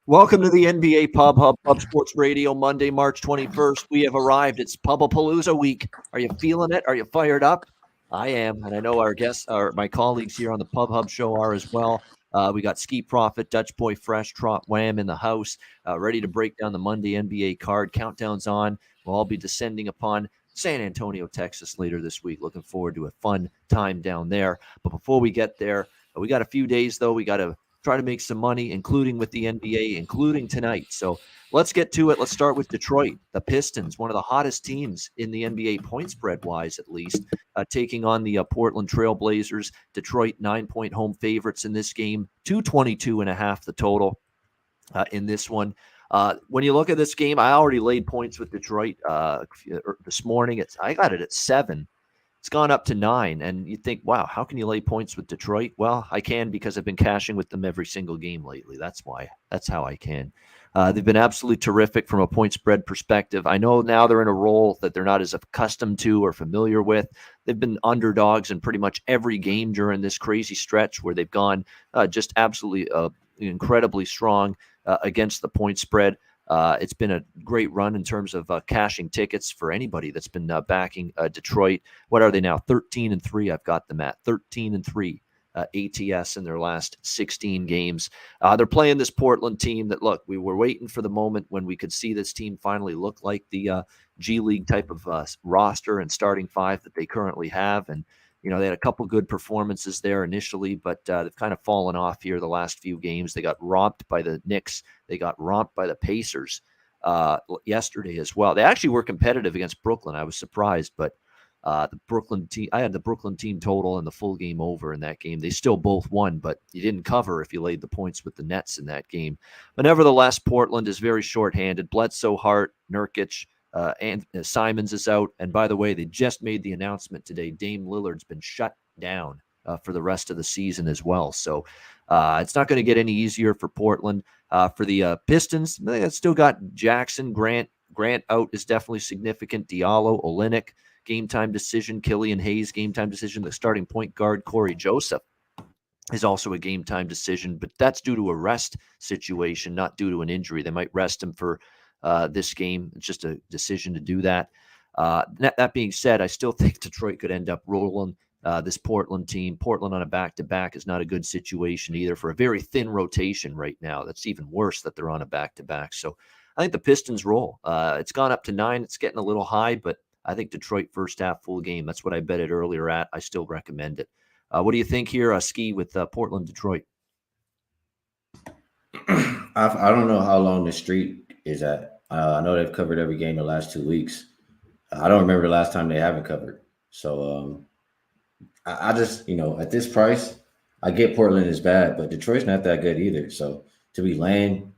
Welcome to the NBA Pub Hub, Pub Sports Radio, Monday, March 21st. We have arrived. It's Pubapalooza week. Are you feeling it? Are you fired up? I am, and I know our guests, my colleagues here on the Pub Hub show are as well. We got Skee Profit, Dutch Boy Fresh, Trot Wham in the house, ready to break down the Monday NBA card. Countdown's on. We'll all be descending upon San Antonio, Texas later this week. Looking forward to a fun time down there. But before we get there, we got a few days, though. We got to try to make some money, including with the NBA, including tonight. So let's get to it. Let's start with Detroit, the Pistons, one of the hottest teams in the NBA point spread wise, at least, taking on the Portland Trail Blazers. Detroit 9-point home favorites in this game, 222.5 the total in this one. When you look at this game, I already laid points with Detroit this morning. I got it at 7. It's gone up to 9, and you think, wow, how can you lay points with Detroit? Well, I can because I've been cashing with them every single game lately. That's why. That's how I can. They've been absolutely terrific from a point spread perspective. I know now they're in a role that they're not as accustomed to or familiar with. They've been underdogs in pretty much every game during this crazy stretch where they've gone just absolutely incredibly strong against the point spread. It's been a great run in terms of cashing tickets for anybody that's been backing Detroit. What are they now? 13-3. I've got them at 13-3 ATS in their last 16 games. They're playing this Portland team that, look, we were waiting for the moment when we could see this team finally look like the G League type of roster and starting five that they currently have. And they had a couple good performances there initially, but they've kind of fallen off here the last few games. They got romped by the Knicks. They got romped by the Pacers yesterday as well. They actually were competitive against Brooklyn. I was surprised, but the Brooklyn team, I had the Brooklyn team total and the full game over in that game. They still both won, but you didn't cover if you laid the points with the Nets in that game. But nevertheless, Portland is very shorthanded. Bledsoe, Hart, Nurkic, and Simons is out. And by the way, they just made the announcement today. Dame Lillard's been shut down for the rest of the season as well. So it's not going to get any easier for Portland. For the Pistons, they still got Jackson, Grant. Grant out is definitely significant. Diallo, Olynyk, game time decision. Killian Hayes, game time decision. The starting point guard, Corey Joseph, is also a game time decision, but that's due to a rest situation, not due to an injury. They might rest him for this game. It's just a decision to do that. That being said, I still think Detroit could end up rolling this Portland team. Portland on a back-to-back is not a good situation either for a very thin rotation right now. That's even worse that they're on a back-to-back. So I think the Pistons roll. It's gone up to 9. It's getting a little high, but I think Detroit first half full game. That's what I bet it earlier at. I still recommend it. What do you think here, Skee, with Portland, Detroit? I don't know how long the streak is at. I know they've covered every game the last 2 weeks. I don't remember the last time they haven't covered. So I just, at this price, I get Portland is bad, but Detroit's not that good either. So to be laying,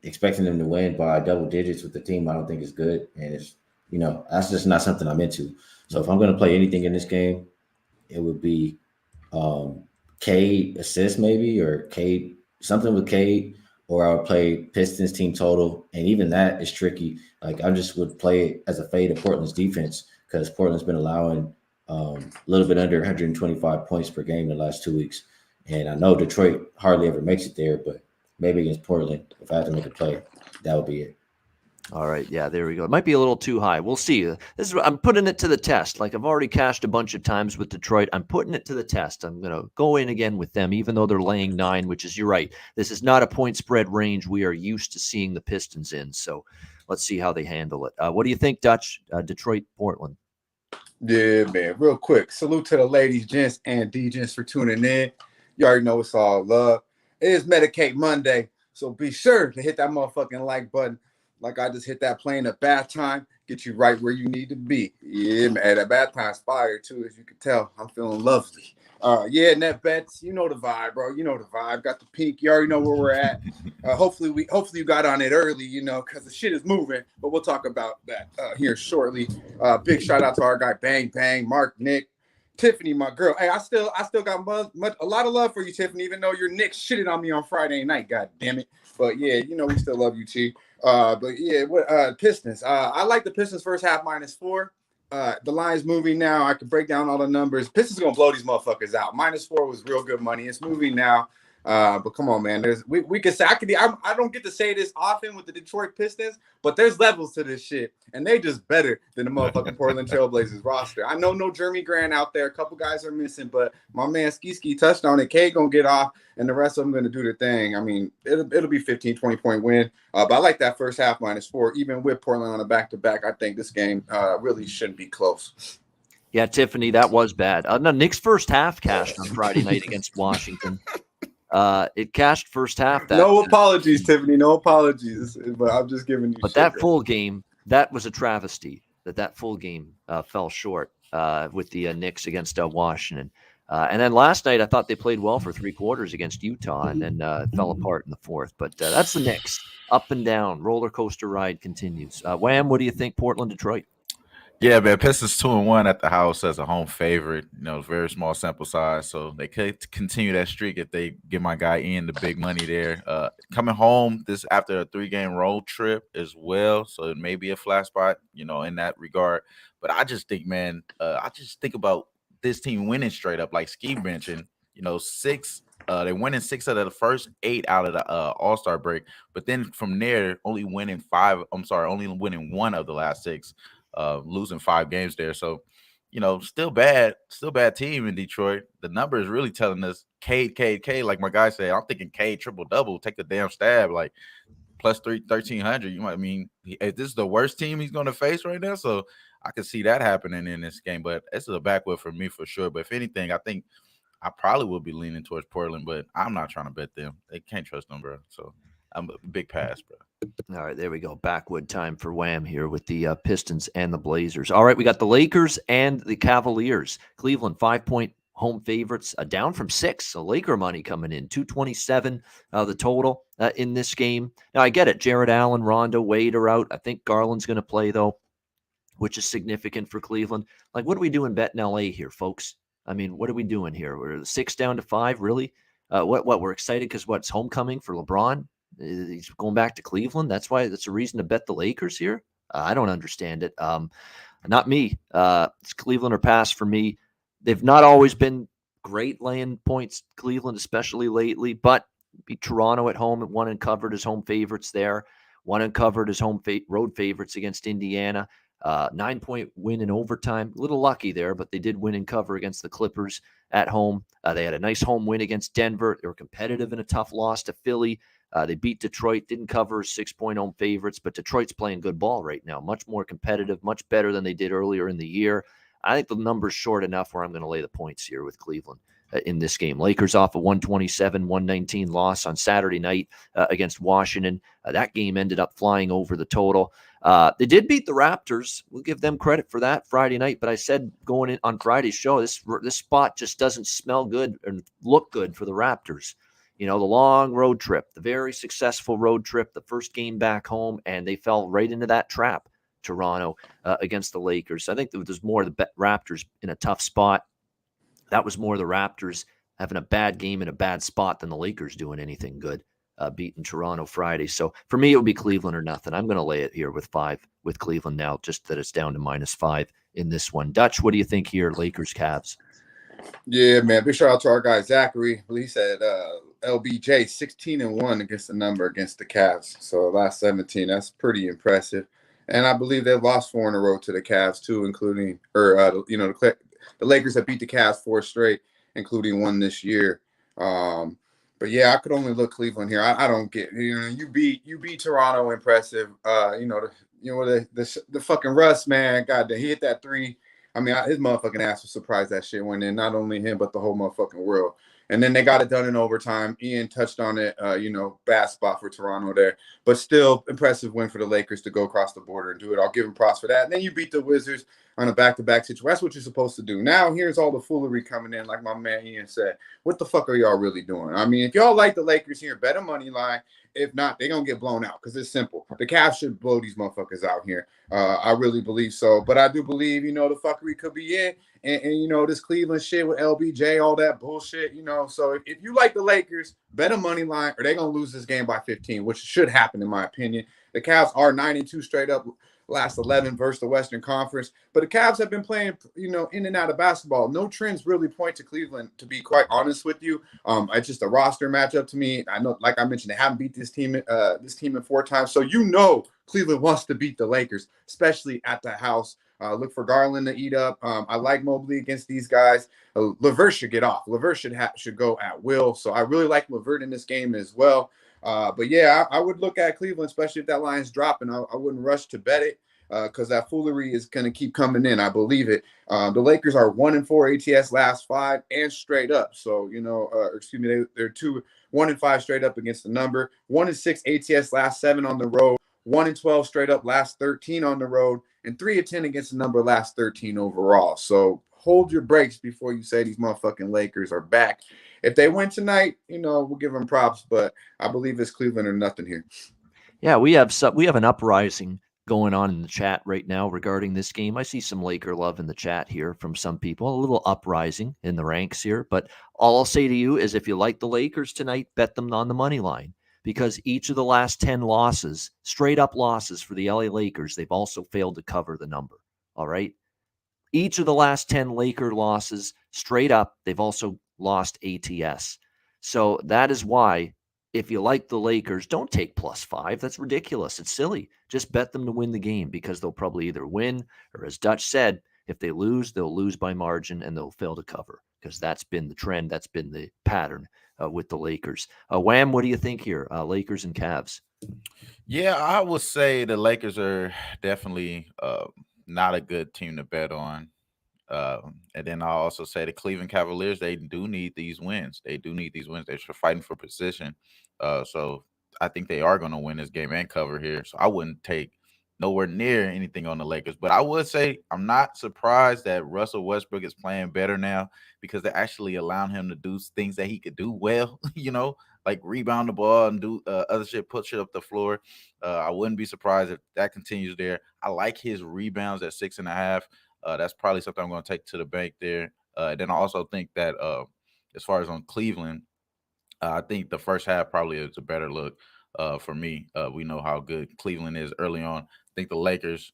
expecting them to win by double digits with the team, I don't think is good. And it's, that's just not something I'm into. So if I'm going to play anything in this game, it would be Cade assist maybe, or Cade, something with Cade. Or I would play Pistons team total, and even that is tricky. Like I just would play it as a fade of Portland's defense because Portland's been allowing a little bit under 125 points per game the last 2 weeks, and I know Detroit hardly ever makes it there, but maybe against Portland, if I had to make a play, that would be it. All right, yeah, there we go. It might be a little too high. We'll see. I'm putting it to the test. Like I've already cashed a bunch of times with Detroit. I'm putting it to the test. I'm going to go in again with them, even though they're laying 9, which is, you're right. This is not a point spread range we are used to seeing the Pistons in. So let's see how they handle it. What do you think, Dutch? Detroit, Portland. Yeah, man. Real quick. Salute to the ladies, gents, and D-gents for tuning in. You already know it's all love. It is Medicate Monday, so be sure to hit that motherfucking like button. Like I just hit that playing at bath time, get you right where you need to be. Yeah, man, that bath time's fire too, as you can tell. I'm feeling lovely. Yeah, net bets, you know the vibe, bro. You know the vibe. Got the pink. You already know where we're at. Hopefully you got on it early, because the shit is moving. But we'll talk about that here shortly. Big shout out to our guy Bang Bang, Mark, Nick, Tiffany, my girl. Hey, I still got a lot of love for you, Tiffany, even though your Knicks shitted on me on Friday night. God damn it. But yeah, we still love you, T. But yeah, Pistons. I like the Pistons first half -4. The line's moving now. I can break down all the numbers. Pistons gonna blow these motherfuckers out. -4 was real good money. It's moving now. But come on, man. We can say I don't get to say this often with the Detroit Pistons, but there's levels to this shit, and they just better than the motherfucking Portland Trailblazers roster. I know no Jeremy Grant out there. A couple guys are missing, but my man Skee touched on it. K gonna get off, and the rest of them gonna do their thing. I mean, it'll be 15, 20-point win. But I like that first half -4, even with Portland on a back-to-back. I think this game really shouldn't be close. Yeah, Tiffany, that was bad. No, Knicks' first half cashed on Friday night against Washington. It cashed first half. No apologies, Tiffany. No apologies. But I'm just giving you. But shit, that full game, that was a travesty. That full game fell short with the Knicks against Washington. And then last night, I thought they played well for 3 quarters against Utah, and then fell apart in the fourth. But that's the Knicks. Up and down, roller coaster ride continues. Wham, what do you think, Portland, Detroit? Yeah, man, Pistons 2-1 at the house as a home favorite. Very small sample size, so they could continue that streak if they give my guy Ian the big money there. Coming home this after a 3-game road trip as well, so it may be a flat spot, in that regard. But I just think, man, I just think about this team winning straight up, like Skee mentioned. They're winning 6 out of the first 8 out of the All-Star break, but then from there, only winning 1 of the last 6. Losing 5 games there. So, still bad team in Detroit. The number is really telling us Cade, like my guy said. I'm thinking Cade triple-double, take a damn stab, like plus 1,300. You might mean if this is the worst team he's going to face right now. So I can see that happening in this game, but this is a backwood for me for sure. But if anything, I think I probably will be leaning towards Portland, but I'm not trying to bet them. They can't trust them, bro. So I'm a big pass, bro. All right, there we go. Backwood time for Wham here with the Pistons and the Blazers. All right, we got the Lakers and the Cavaliers. Cleveland, 5-point home favorites, down from 6. So Laker money coming in, 227 the total in this game. Now, I get it. Jared Allen, Rondo, Wade are out. I think Garland's going to play, though, which is significant for Cleveland. Like, what are we doing betting L.A. here, folks? I mean, what are we doing here? We're 6 down to 5, really? What? We're excited because it's homecoming for LeBron? He's going back to Cleveland. That's a reason to bet the Lakers here. I don't understand it. Not me. It's Cleveland or pass for me. They've not always been great laying points, Cleveland, especially lately, but beat Toronto at home and won and covered as home favorites there. Won and covered as road favorites against Indiana. 9-point win in overtime. A little lucky there, but they did win and cover against the Clippers at home. They had a nice home win against Denver. They were competitive in a tough loss to Philly. They beat Detroit, didn't cover as 6-point home favorites, but Detroit's playing good ball right now. Much more competitive, much better than they did earlier in the year. I think the number's short enough where I'm going to lay the points here with Cleveland in this game. Lakers off a 127-119 loss on Saturday night against Washington. That game ended up flying over the total. They did beat the Raptors. We'll give them credit for that Friday night, but I said going in on Friday's show, this spot just doesn't smell good and look good for the Raptors. The long road trip, the very successful road trip, the first game back home, and they fell right into that trap, Toronto, against the Lakers. I think there's more of the Raptors in a tough spot. That was more the Raptors having a bad game in a bad spot than the Lakers doing anything good, beating Toronto Friday. So for me, it would be Cleveland or nothing. I'm going to lay it here with 5 with Cleveland now, just that it's down to -5 in this one. Dutch, what do you think here, Lakers, Cavs? Yeah, man. Big shout out to our guy, Zachary. He said LBJ 16-1 against the number against the Cavs. So last 17, that's pretty impressive. And I believe they've lost 4 in a row to the Cavs too, including, the Lakers have beat the Cavs 4 straight, including 1 this year. But yeah, I could only look Cleveland here. I don't get, you beat Toronto, impressive. The fucking Russ, man, God, he hit that 3. I mean, his motherfucking ass was surprised that shit went in. Not only him, but the whole motherfucking world. And then they got it done in overtime. Ian touched on it, bad spot for Toronto there. But still, impressive win for the Lakers to go across the border and do it. I'll give him props for that. And then you beat the Wizards on a back-to-back situation. That's what you're supposed to do. Now, here's all the foolery coming in, like my man Ian said. What the fuck are y'all really doing? I mean, if y'all like the Lakers here, bet a money line. If not, they're going to get blown out because it's simple. The Cavs should blow these motherfuckers out here. I really believe so. But I do believe, the fuckery could be in. And this Cleveland shit with LBJ, all that bullshit, So if you like the Lakers, bet a money line or they're going to lose this game by 15, which should happen in my opinion. The Cavs are 9-2 straight up last 11 versus the Western Conference. But the Cavs have been playing, in and out of basketball. No trends really point to Cleveland, to be quite honest with you. It's just a roster matchup to me. I know, like I mentioned, they haven't beat this team in 4 times. So Cleveland wants to beat the Lakers, especially at the house. Look for Garland to eat up. I like Mobley against these guys. LeVert should get off. LeVert should go at will. So I really like LeVert in this game as well. But yeah, I would look at Cleveland, especially if that line's dropping. I wouldn't rush to bet it because that foolery is going to keep coming in. I believe it. The Lakers are 1-4 ATS last 5 and straight up. So, they're 1-5 straight up against the number. 1-6 ATS last 7 on the road. 1-12 straight up last 13 on the road, and 3-10 against the number last 13 overall. So hold your brakes before you say these motherfucking Lakers are back. If they win tonight, we'll give them props, but I believe it's Cleveland or nothing here. Yeah, we have an uprising going on in the chat right now regarding this game. I see some Laker love in the chat here from some people, a little uprising in the ranks here. But all I'll say to you is if you like the Lakers tonight, bet them on the money line. Because each of the last 10 losses, straight up losses for the LA Lakers, they've also failed to cover the number. All right. Each of the last 10 Laker losses, straight up, they've also lost ATS. So that is why, if you like the Lakers, don't take +5. That's ridiculous. It's silly. Just bet them to win the game because they'll probably either win or, as Dutch said, if they lose, they'll lose by margin and they'll fail to cover because that's been the trend. That's been the pattern with the Lakers. Wham, what do you think here? Lakers and Cavs. Yeah, I would say the Lakers are definitely not a good team to bet on. And then I'll also say the Cleveland Cavaliers, they do need these wins. They're fighting for position. So I think they are going to win this game and cover here. So I wouldn't take nowhere near anything on the Lakers. But I would say I'm not surprised that Russell Westbrook is playing better now because they're actually allowing him to do things that he could do well, like rebound the ball and do other shit, push it up the floor. I wouldn't be surprised if that continues there. I like his rebounds at 6.5. That's probably something I'm going to take to the bank there. Then I also think that as far as on Cleveland, I think the first half probably is a better look for me. We know how good Cleveland is early on. I think the Lakers,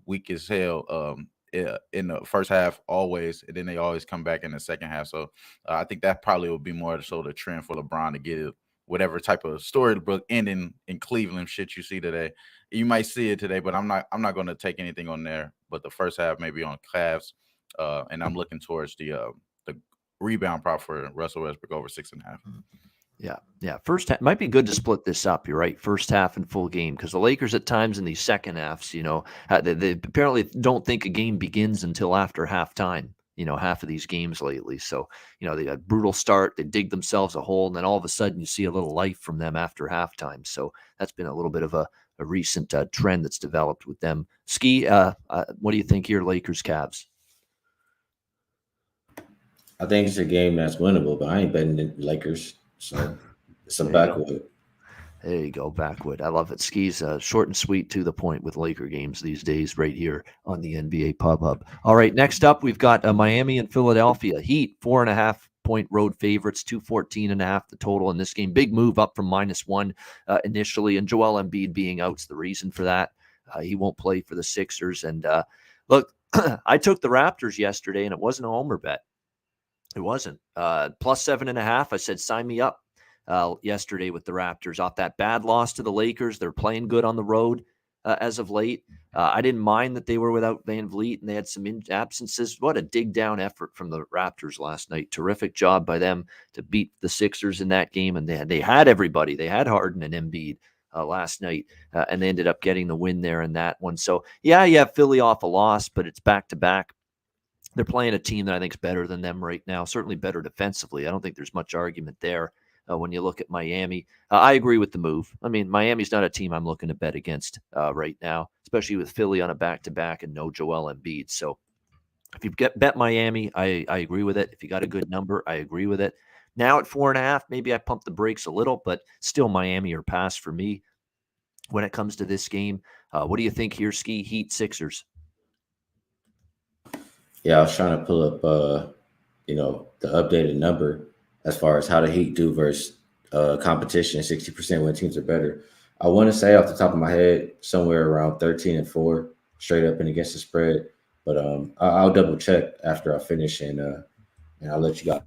weak as hell in the first half always, and then they always come back in the second half. So I think that probably will be more so the trend for LeBron to get it, whatever type of storybook ending in Cleveland shit you see today. You might see it today, but I'm not going to take anything on there. But the first half maybe on Cavs, and I'm looking towards the rebound prop for Russell Westbrook over 6.5. Yeah. First half might be good to split this up. You're right. First half and full game because the Lakers at times in these second halves, they apparently don't think a game begins until after halftime. Half of these games lately. So, they had a brutal start. They dig themselves a hole, and then all of a sudden you see a little life from them after halftime. So that's been a little bit of a recent trend that's developed with them. Skee, what do you think here, Lakers, Cavs? I think it's a game that's winnable, but I ain't betting the Lakers. So it's a backwood. There you go, backwood. I love it. Skee's short and sweet to the point with Laker games these days right here on the NBA Pub Hub. All right, next up, we've got Miami and Philadelphia. Heat, 4.5-point road favorites, 214.5 the total in this game. Big move up from -1 initially, and Joel Embiid being out's the reason for that. He won't play for the Sixers. And look, I took the Raptors yesterday, and it wasn't a homer bet. It wasn't. +7.5. I said, sign me up yesterday with the Raptors off that bad loss to the Lakers. They're playing good on the road as of late. I didn't mind that they were without Van Vliet and they had some absences. What a dig down effort from the Raptors last night. Terrific job by them to beat the Sixers in that game. And they had everybody. They had Harden and Embiid last night, and they ended up getting the win there in that one. So, yeah, you have Philly off a loss, but it's back-to-back. They're playing a team that I think is better than them right now, certainly better defensively. I don't think there's much argument there when you look at Miami. I agree with the move. I mean, Miami's not a team I'm looking to bet against right now, especially with Philly on a back-to-back and no Joel Embiid. So if you bet Miami, I agree with it. If you got a good number, I agree with it. Now at 4.5, maybe I pump the brakes a little, but still Miami or pass for me when it comes to this game. What do you think here, Skee? Heat, Sixers? Yeah, I was trying to pull up, the updated number as far as how the Heat do versus competition. 60% when teams are better. I want to say off the top of my head somewhere around 13-4 straight up and against the spread. But I'll double check after I finish and I'll let you guys.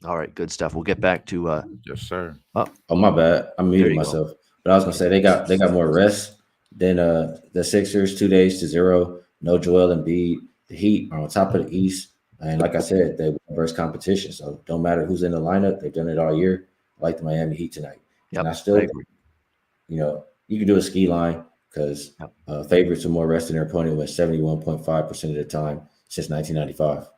All right, good stuff. We'll get back to Yes, sir. Oh, my bad. I There muted you go. myself. But I was gonna say they got more rest than the Sixers, 2 days to 0. No Joel Embiid. The Heat are on top of the East. And like I said, they versus competition. So don't matter who's in the lineup, they've done it all year. I like the Miami Heat tonight. Yep, And I still agree. You can do a ski line because Yep. favorites are more rest than their opponent with 71.5% of the time since 1995.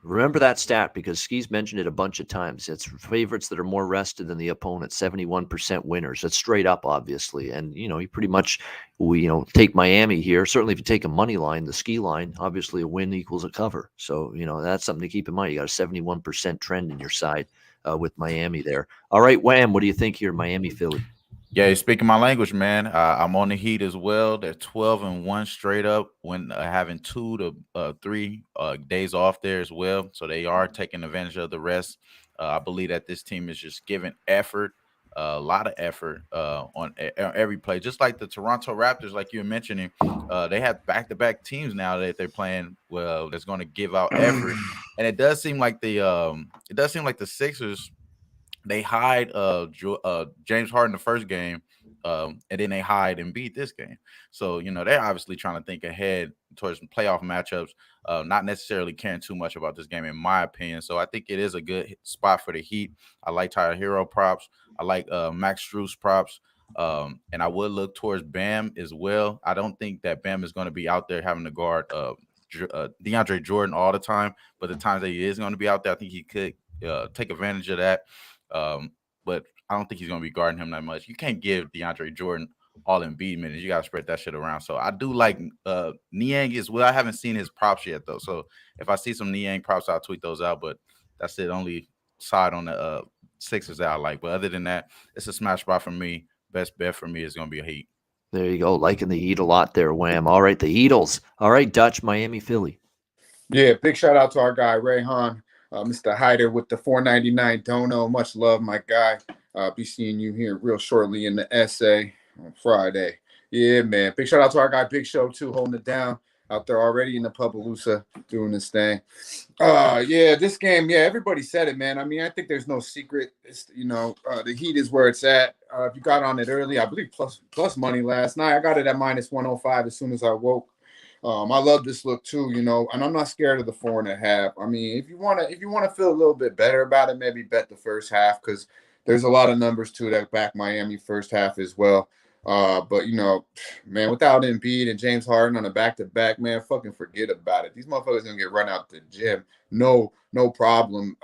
Remember that stat because Skee's mentioned it a bunch of times. It's favorites that are more rested than the opponent, 71% winners. That's straight up, obviously. And, you pretty much, take Miami here. Certainly if you take a money line, the ski line, obviously a win equals a cover. So, that's something to keep in mind. You got a 71% trend in your side with Miami there. All right, Wham, what do you think here, Miami, Philly? Yeah, you're speaking my language, man. I'm on the Heat as well. They're 12-1 straight up when having 2 to 3 days off there as well. So they are taking advantage of the rest. I believe that this team is just giving effort, a lot of effort on every play. Just like the Toronto Raptors, like you were mentioning, they have back-to-back teams now that they're playing well that's going to give out effort. And it does seem like the Sixers. They hide James Harden the first game, and then they hide Embiid this game. So they're obviously trying to think ahead towards playoff matchups, not necessarily caring too much about this game, in my opinion. So I think it is a good spot for the Heat. I like Tyler Hero props. I like Max Strus props. And I would look towards Bam as well. I don't think that Bam is going to be out there having to guard DeAndre Jordan all the time, but the times that he is going to be out there, I think he could take advantage of that. But I don't think he's going to be guarding him that much. You can't give DeAndre Jordan all Embiid minutes. You got to spread that shit around. So I do like Niang as well. I haven't seen his props yet, though. So if I see some Niang props, I'll tweet those out. But that's the only side on the Sixers that I like. But other than that, it's a smash spot for me. Best bet for me is going to be a Heat. There you go. Liking the Heat a lot there, Wham. All right, the Eagles. All right, Dutch, Miami, Philly. Yeah, big shout out to our guy, Rayhan. Mr. Hyder with the $4.99 dono. Much love, my guy. Be seeing you here real shortly in the essay on Friday. Yeah, man. Big shout out to our guy, Big Show, too, holding it down out there already in the Pubbaloosa doing this thing. Yeah, this game, yeah, everybody said it, man. I mean, I think there's no secret. It's, the Heat is where it's at. If you got on it early, I believe plus money last night. I got it at minus 105 as soon as I woke. I love this look too, and I'm not scared of the 4.5. I mean, if you want to feel a little bit better about it, maybe bet the first half because there's a lot of numbers too that back Miami first half as well. But man, without Embiid and James Harden on a back-to-back, man, fucking forget about it. These motherfuckers gonna get run out the gym. No problem.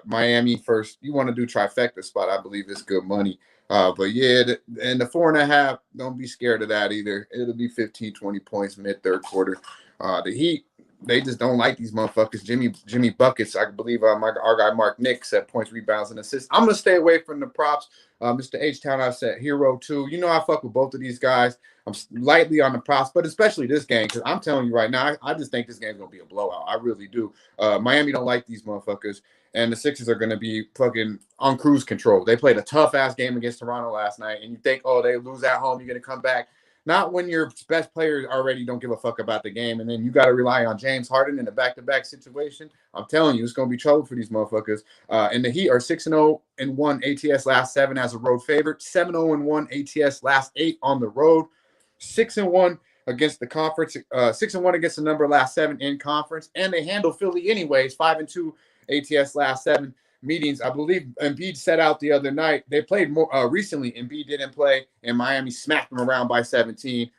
Miami first. You want to do trifecta spot? I believe it's good money. But yeah, and the 4.5, don't be scared of that either. It'll be 15, 20 points mid third quarter. The Heat, they just don't like these motherfuckers. Jimmy buckets. I believe our guy Mark Nick said points, rebounds, and assists. I'm gonna stay away from the props. Mr. H-Town, I said Hero too. I fuck with both of these guys. I'm lightly on the props, but especially this game because I'm telling you right now, I just think this game's gonna be a blowout. I really do. Miami don't like these motherfuckers. And the Sixers are going to be fucking on cruise control. They played a tough-ass game against Toronto last night, and you think, oh, they lose at home, you're going to come back. Not when your best players already don't give a fuck about the game, and then you got to rely on James Harden in a back-to-back situation. I'm telling you, it's going to be trouble for these motherfuckers. And the Heat are 6-0-1 ATS last 7 as a road favorite, 7-0-1 ATS last 8 on the road, 6-1 against the conference, 6-1 against the number last 7 in conference, and they handle Philly anyways, 5-2 ATS last 7 meetings. I believe Embiid set out the other night. They played more recently. Embiid didn't play, and Miami smacked them around by 17.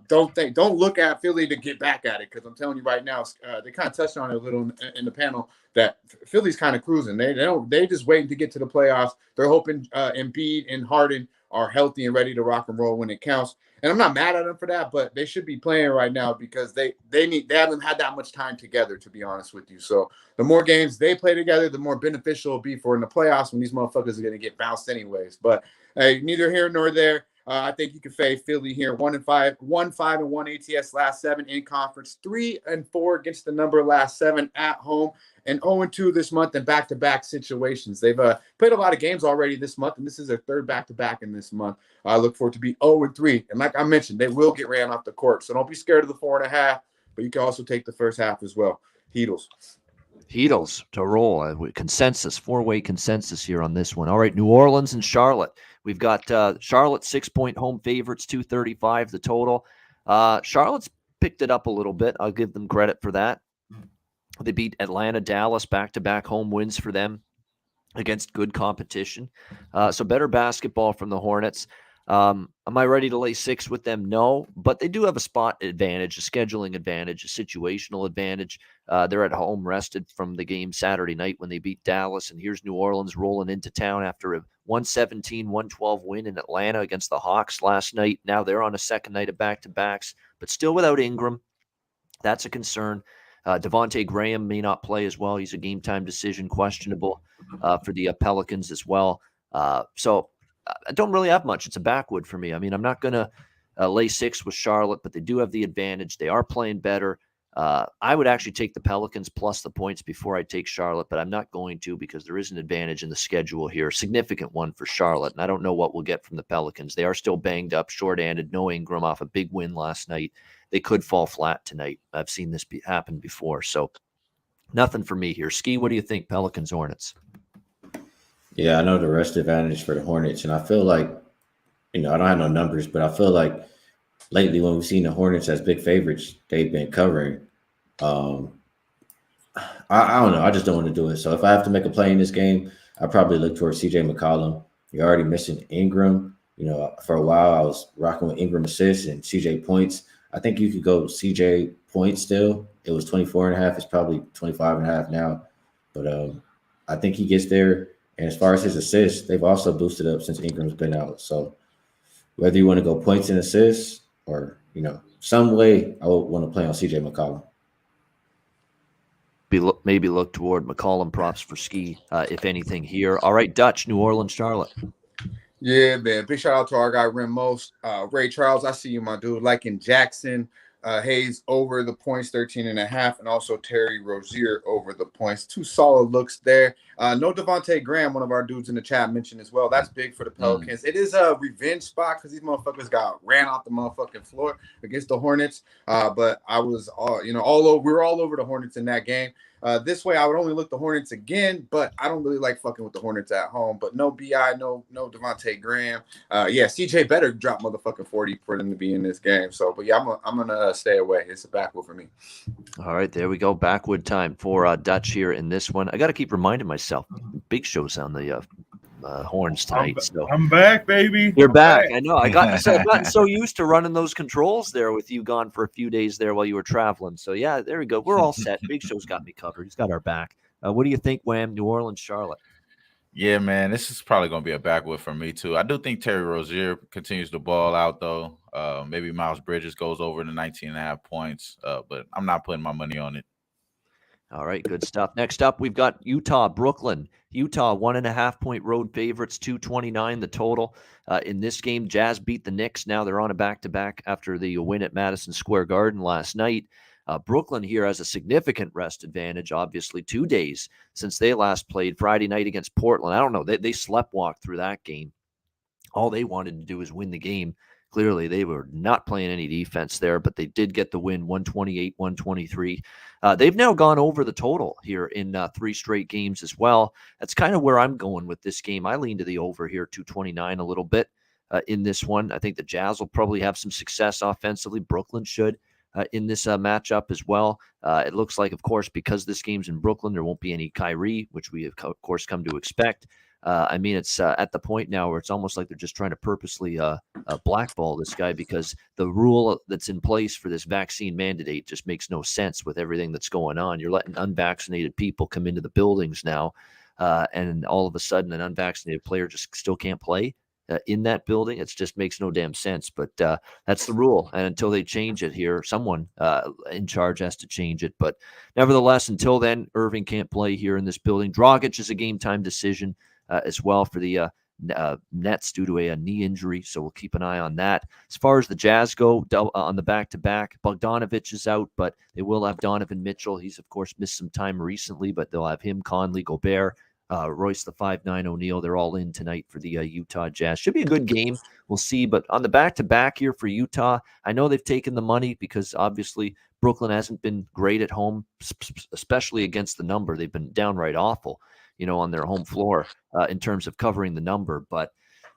Don't look at Philly to get back at it because I'm telling you right now, they kind of touched on it a little in the panel that Philly's kind of cruising. They just waiting to get to the playoffs. They're hoping Embiid and Harden are healthy and ready to rock and roll when it counts. And I'm not mad at them for that, but they should be playing right now because they haven't had that much time together, to be honest with you. So the more games they play together, the more beneficial it'll be for in the playoffs when these motherfuckers are going to get bounced anyways. But hey, neither here nor there. I think you can fade Philly here. 1-5, 1-5 and 1 ATS last 7 in conference, 3-4 against the number last 7 at home, and 0-2 this month in back-to-back situations. They've played a lot of games already this month, and this is their third back-to-back in this month. I look forward to be 0-3. And like I mentioned, they will get ran off the court. So don't be scared of the 4.5, but you can also take the first half as well. Heatles to roll. Consensus, 4-way consensus here on this one. All right, New Orleans and Charlotte. We've got Charlotte 6-point home favorites, 235 the total. Charlotte's picked it up a little bit. I'll give them credit for that. They beat Atlanta, Dallas, back-to-back home wins for them against good competition. So better basketball from the Hornets. Am I ready to lay 6 with them? No, but they do have a spot advantage, a scheduling advantage, a situational advantage. They're at home rested from the game Saturday night when they beat Dallas, and here's New Orleans rolling into town after a 117-112 win in Atlanta against the Hawks last night. Now they're on a second night of back-to-backs, but still without Ingram. That's a concern. Devontae Graham may not play as well. He's a game-time decision, questionable for the Pelicans as well. So I don't really have much. It's a backwood for me. I mean, I'm not going to lay 6 with Charlotte, but they do have the advantage. They are playing better. I would actually take the Pelicans plus the points before I take Charlotte, but I'm not going to because there is an advantage in the schedule here, a significant one for Charlotte, and I don't know what we'll get from the Pelicans. They are still banged up, short-handed, no Ingram off a big win last night. They could fall flat tonight. I've seen this happen before, so nothing for me here. Skee, what do you think, Pelicans, Hornets? Yeah, I know the rest advantage for the Hornets, and I feel like, I don't have no numbers, but I feel like lately when we've seen the Hornets as big favorites, they've been covering. I don't know. I just don't want to do it. So if I have to make a play in this game, I probably look towards CJ McCollum. You're already missing Ingram. For a while I was rocking with Ingram assists and CJ points. I think you could go CJ points still. It was 24.5. It's probably 25.5 now. But I think he gets there. And as far as his assists, they've also boosted up since Ingram's been out. So whether you want to go points and assists or, some way, I would want to play on CJ McCollum. Maybe look toward McCollum props for Skee, if anything here. All right, Dutch, New Orleans, Charlotte. Yeah, man. Big shout out to our guy, Ramos. Ray Charles, I see you, my dude. Like in Jackson, Hayes over the points, 13.5, and also Terry Rozier over the points. 2 solid looks there. No Devontae Graham, one of our dudes in the chat mentioned as well. That's big for the Pelicans. It is a revenge spot because these motherfuckers got ran off the motherfucking floor against the Hornets. But I was all over. We were all over the Hornets in that game. This way, I would only look the Hornets again, but I don't really like fucking with the Hornets at home. But no BI, no Devontae Graham. CJ better drop motherfucking 40 for them to be in this game. So, but yeah, I'm gonna stay away. It's a backwood for me. All right, there we go. Backwood time for Dutch here in this one. I got to keep reminding myself. Big show's on the horns tonight. I'm back, baby. You're back. I know. I've gotten so used to running those controls there with you gone for a few days there while you were traveling. So yeah, there we go. We're all set. Big Show's got me covered. He's got our back. What do you think, Wham? New Orleans, Charlotte. Yeah, man, this is probably going to be a backwood for me too. I do think Terry Rozier continues to ball out though. Maybe Miles Bridges goes over the 19.5 points, but I'm not putting my money on it. All right, good stuff. Next up, we've got Utah, Brooklyn. Utah, 1.5-point road favorites, 229 the total. In this game, Jazz beat the Knicks. Now they're on a back-to-back after the win at Madison Square Garden last night. Brooklyn here has a significant rest advantage, obviously, 2 days since they last played Friday night against Portland. I don't know. They sleptwalked through that game. All they wanted to do was win the game. Clearly, they were not playing any defense there, but they did get the win, 128-123. They've now gone over the total here in 3 straight games as well. That's kind of where I'm going with this game. I lean to the over here, 229 a little bit in this one. I think the Jazz will probably have some success offensively. Brooklyn should in this matchup as well. It looks like, of course, because this game's in Brooklyn, there won't be any Kyrie, which we have, of course, come to expect. I mean, it's at the point now where it's almost like they're just trying to purposely blackball this guy because the rule that's in place for this vaccine mandate just makes no sense with everything that's going on. You're letting unvaccinated people come into the buildings now, and all of a sudden an unvaccinated player just still can't play in that building. It just makes no damn sense, but that's the rule. And until they change it here, someone in charge has to change it. But nevertheless, until then, Irving can't play here in this building. Dragic is a game time decision as well for the Nets due to a knee injury, so we'll keep an eye on that. As far as the Jazz go, on the back-to-back, Bogdanovich is out, but they will have Donovan Mitchell. He's, of course, missed some time recently, but they'll have him, Conley, Gobert, Royce the 5'9", O'Neal. They're all in tonight for the Utah Jazz. Should be a good game. We'll see. But on the back-to-back here for Utah, I know they've taken the money because obviously Brooklyn hasn't been great at home, especially against the number. They've been downright awful, on their home floor in terms of covering the number. But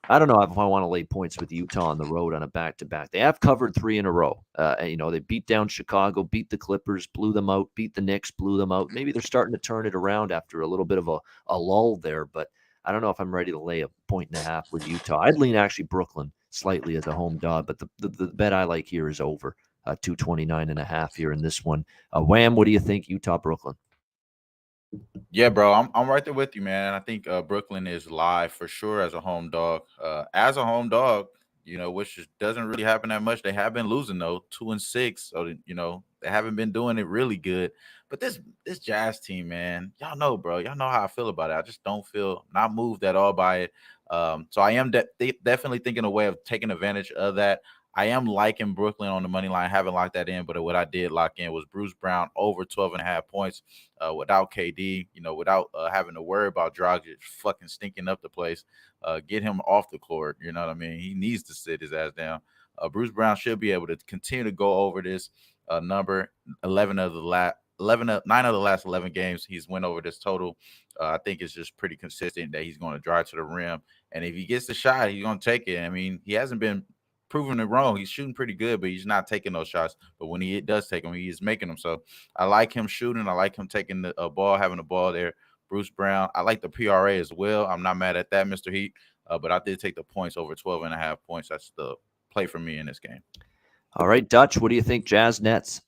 I don't know if I want to lay points with Utah on the road on a back-to-back. They have covered 3 in a row. They beat down Chicago, beat the Clippers, blew them out, beat the Knicks, blew them out. Maybe they're starting to turn it around after a little bit of a lull there, but I don't know if I'm ready to lay a 1.5 with Utah. I'd lean actually Brooklyn slightly as a home dog, but the bet I like here is over 229.5 here in this one. Wham, what do you think, Utah, Brooklyn? Yeah, bro, I'm right there with you, man. I think Brooklyn is live for sure as a home dog. Which just doesn't really happen that much. They have been losing though, 2-6, so they haven't been doing it really good. But this Jazz team, man, y'all know, bro, y'all know how I feel about it. I just don't feel not moved at all by it. So I am definitely thinking a way of taking advantage of that. I am liking Brooklyn on the money line. I haven't locked that in, but what I did lock in was Bruce Brown over 12.5 points without KD, without having to worry about Dragic fucking stinking up the place. Get him off the court. You know what I mean? He needs to sit his ass down. Bruce Brown should be able to continue to go over this number. 9 of the last 11 games, he's went over this total. I think it's just pretty consistent that he's going to drive to the rim. And if he gets the shot, he's going to take it. I mean, he hasn't been proving it wrong. He's shooting pretty good, but he's not taking those shots. But when he does take them, he is making them. So I like him shooting. I like him taking the ball, having the ball there. Bruce Brown. I like the PRA as well. I'm not mad at that, Mr. Heat. But I did take the points over 12.5 points. That's the play for me in this game. All right, Dutch, what do you think, Jazz Nets?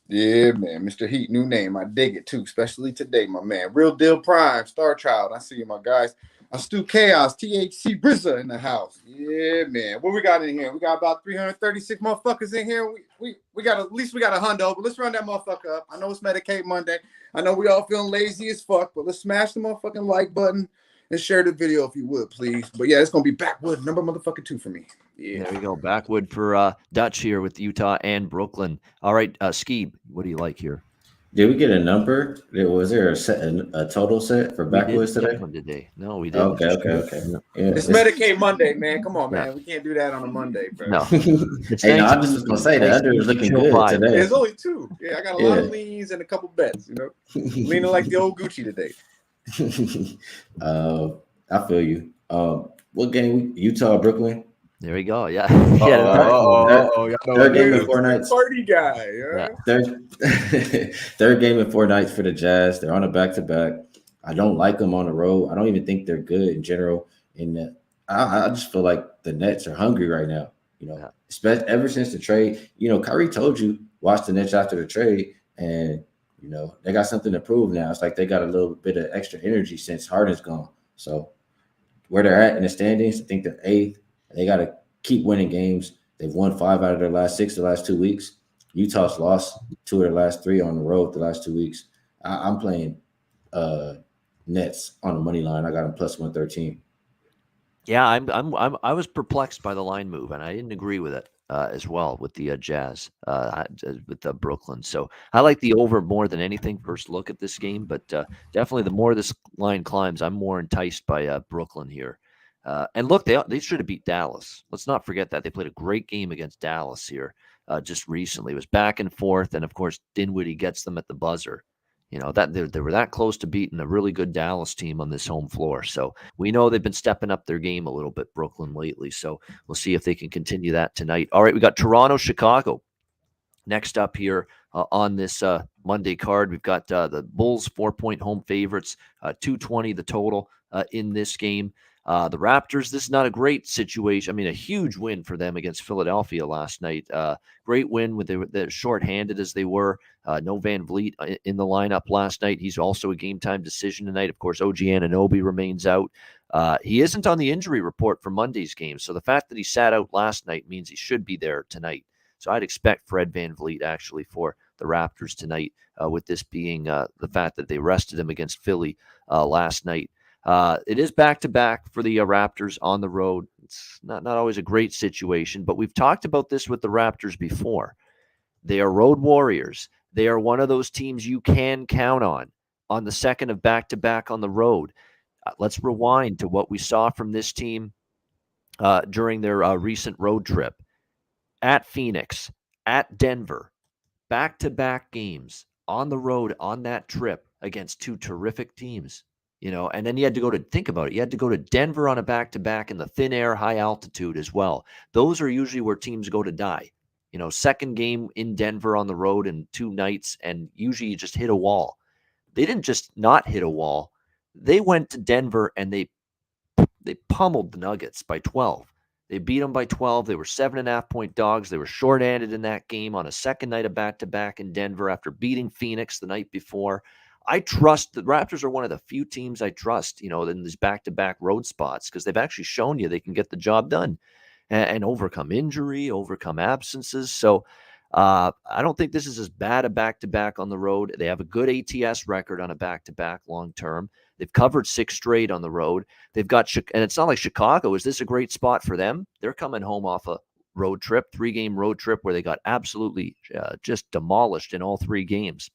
Yeah, man. Mr. Heat, new name. I dig it too, especially today, my man. Real Deal Prime, Star Child. I see you, my guys. Stu Chaos, THC Brizza in the house. Yeah, man. What we got in here? We got about 336 motherfuckers in here. We got at least a hundo, but let's run that motherfucker up. I know it's Medicaid Monday. I know we all feeling lazy as fuck, but let's smash the motherfucking like button and share the video if you would, please. But yeah, it's gonna be backwood number motherfucking 2 for me. Yeah. There we go. Backwood for Dutch here with Utah and Brooklyn. All right, Skee, what do you like here? Did we get a number? Was there a total set for backwoods today? No, we didn't. Okay. Yeah, it's Medicaid Monday, man. Come on, man. We can't do that on a Monday, bro. No. Hey, no, I just was gonna say the under is looking good today. There's only 2. Yeah, I got a lot of leans and a couple bets. Leaning like the old Gucci today. I feel you. What game? Utah, Brooklyn. There we go. Yeah. Third game in 4 nights. Party guy. Yeah. Third game in 4 nights for the Jazz. They're on a back-to-back. I don't like them on the road. I don't even think they're good in general. I just feel like the Nets are hungry right now. Especially ever since the trade. Kyrie told you watch the Nets after the trade, and they got something to prove now. It's like they got a little bit of extra energy since Harden's gone. So where they're at in the standings, I think they're 8th. They got to keep winning games. They've won 5 out of their last 6 the last 2 weeks. Utah's lost 2 of their last 3 on the road the last 2 weeks. I'm playing Nets on the money line. I got them plus 113. Yeah, I was perplexed by the line move, and I didn't agree with it as well with the Jazz with the Brooklyn. So I like the over more than anything. First look at this game, but definitely the more this line climbs, I'm more enticed by Brooklyn here. And look, they should have beat Dallas. Let's not forget that. They played a great game against Dallas here just recently. It was back and forth, and of course, Dinwiddie gets them at the buzzer. That they were that close to beating a really good Dallas team on this home floor. So we know they've been stepping up their game a little bit, Brooklyn, lately. So we'll see if they can continue that tonight. All right, we got Toronto, Chicago. Next up here on this Monday card, we've got the Bulls 4-point home favorites, 220 the total in this game. The Raptors, this is not a great situation. I mean, a huge win for them against Philadelphia last night. Great win with they're shorthanded as they were. No Van Vliet in the lineup last night. He's also a game-time decision tonight. Of course, OG Anunoby remains out. He isn't on the injury report for Monday's game, so the fact that he sat out last night means he should be there tonight. So I'd expect Fred Van Vliet actually for the Raptors tonight, with this being the fact that they rested him against Philly last night. It is back-to-back for the Raptors on the road. It's not always a great situation, but we've talked about this with the Raptors before. They are road warriors. They are one of those teams you can count on the second of back-to-back on the road. Let's rewind to what we saw from this team during their recent road trip. At Phoenix, at Denver, back-to-back games on the road on that trip against two terrific teams. And then you had to think about it. You had to go to Denver on a back-to-back in the thin air, high altitude as well. Those are usually where teams go to die. Second game in Denver on the road in 2 nights, and usually you just hit a wall. They didn't just not hit a wall. They went to Denver and they pummeled the Nuggets by 12. They beat them by 12. They were 7.5-point dogs. They were shorthanded in that game on a second night of back-to-back in Denver after beating Phoenix the night before. I trust the Raptors are one of the few teams I trust, in these back-to-back road spots, because they've actually shown you they can get the job done and overcome injury, overcome absences. So I don't think this is as bad a back-to-back on the road. They have a good ATS record on a back-to-back long-term. They've covered 6 straight on the road. They've got, and it's not like Chicago. Is this a great spot for them? They're coming home off a road trip, 3-game road trip where they got absolutely just demolished in all 3 games.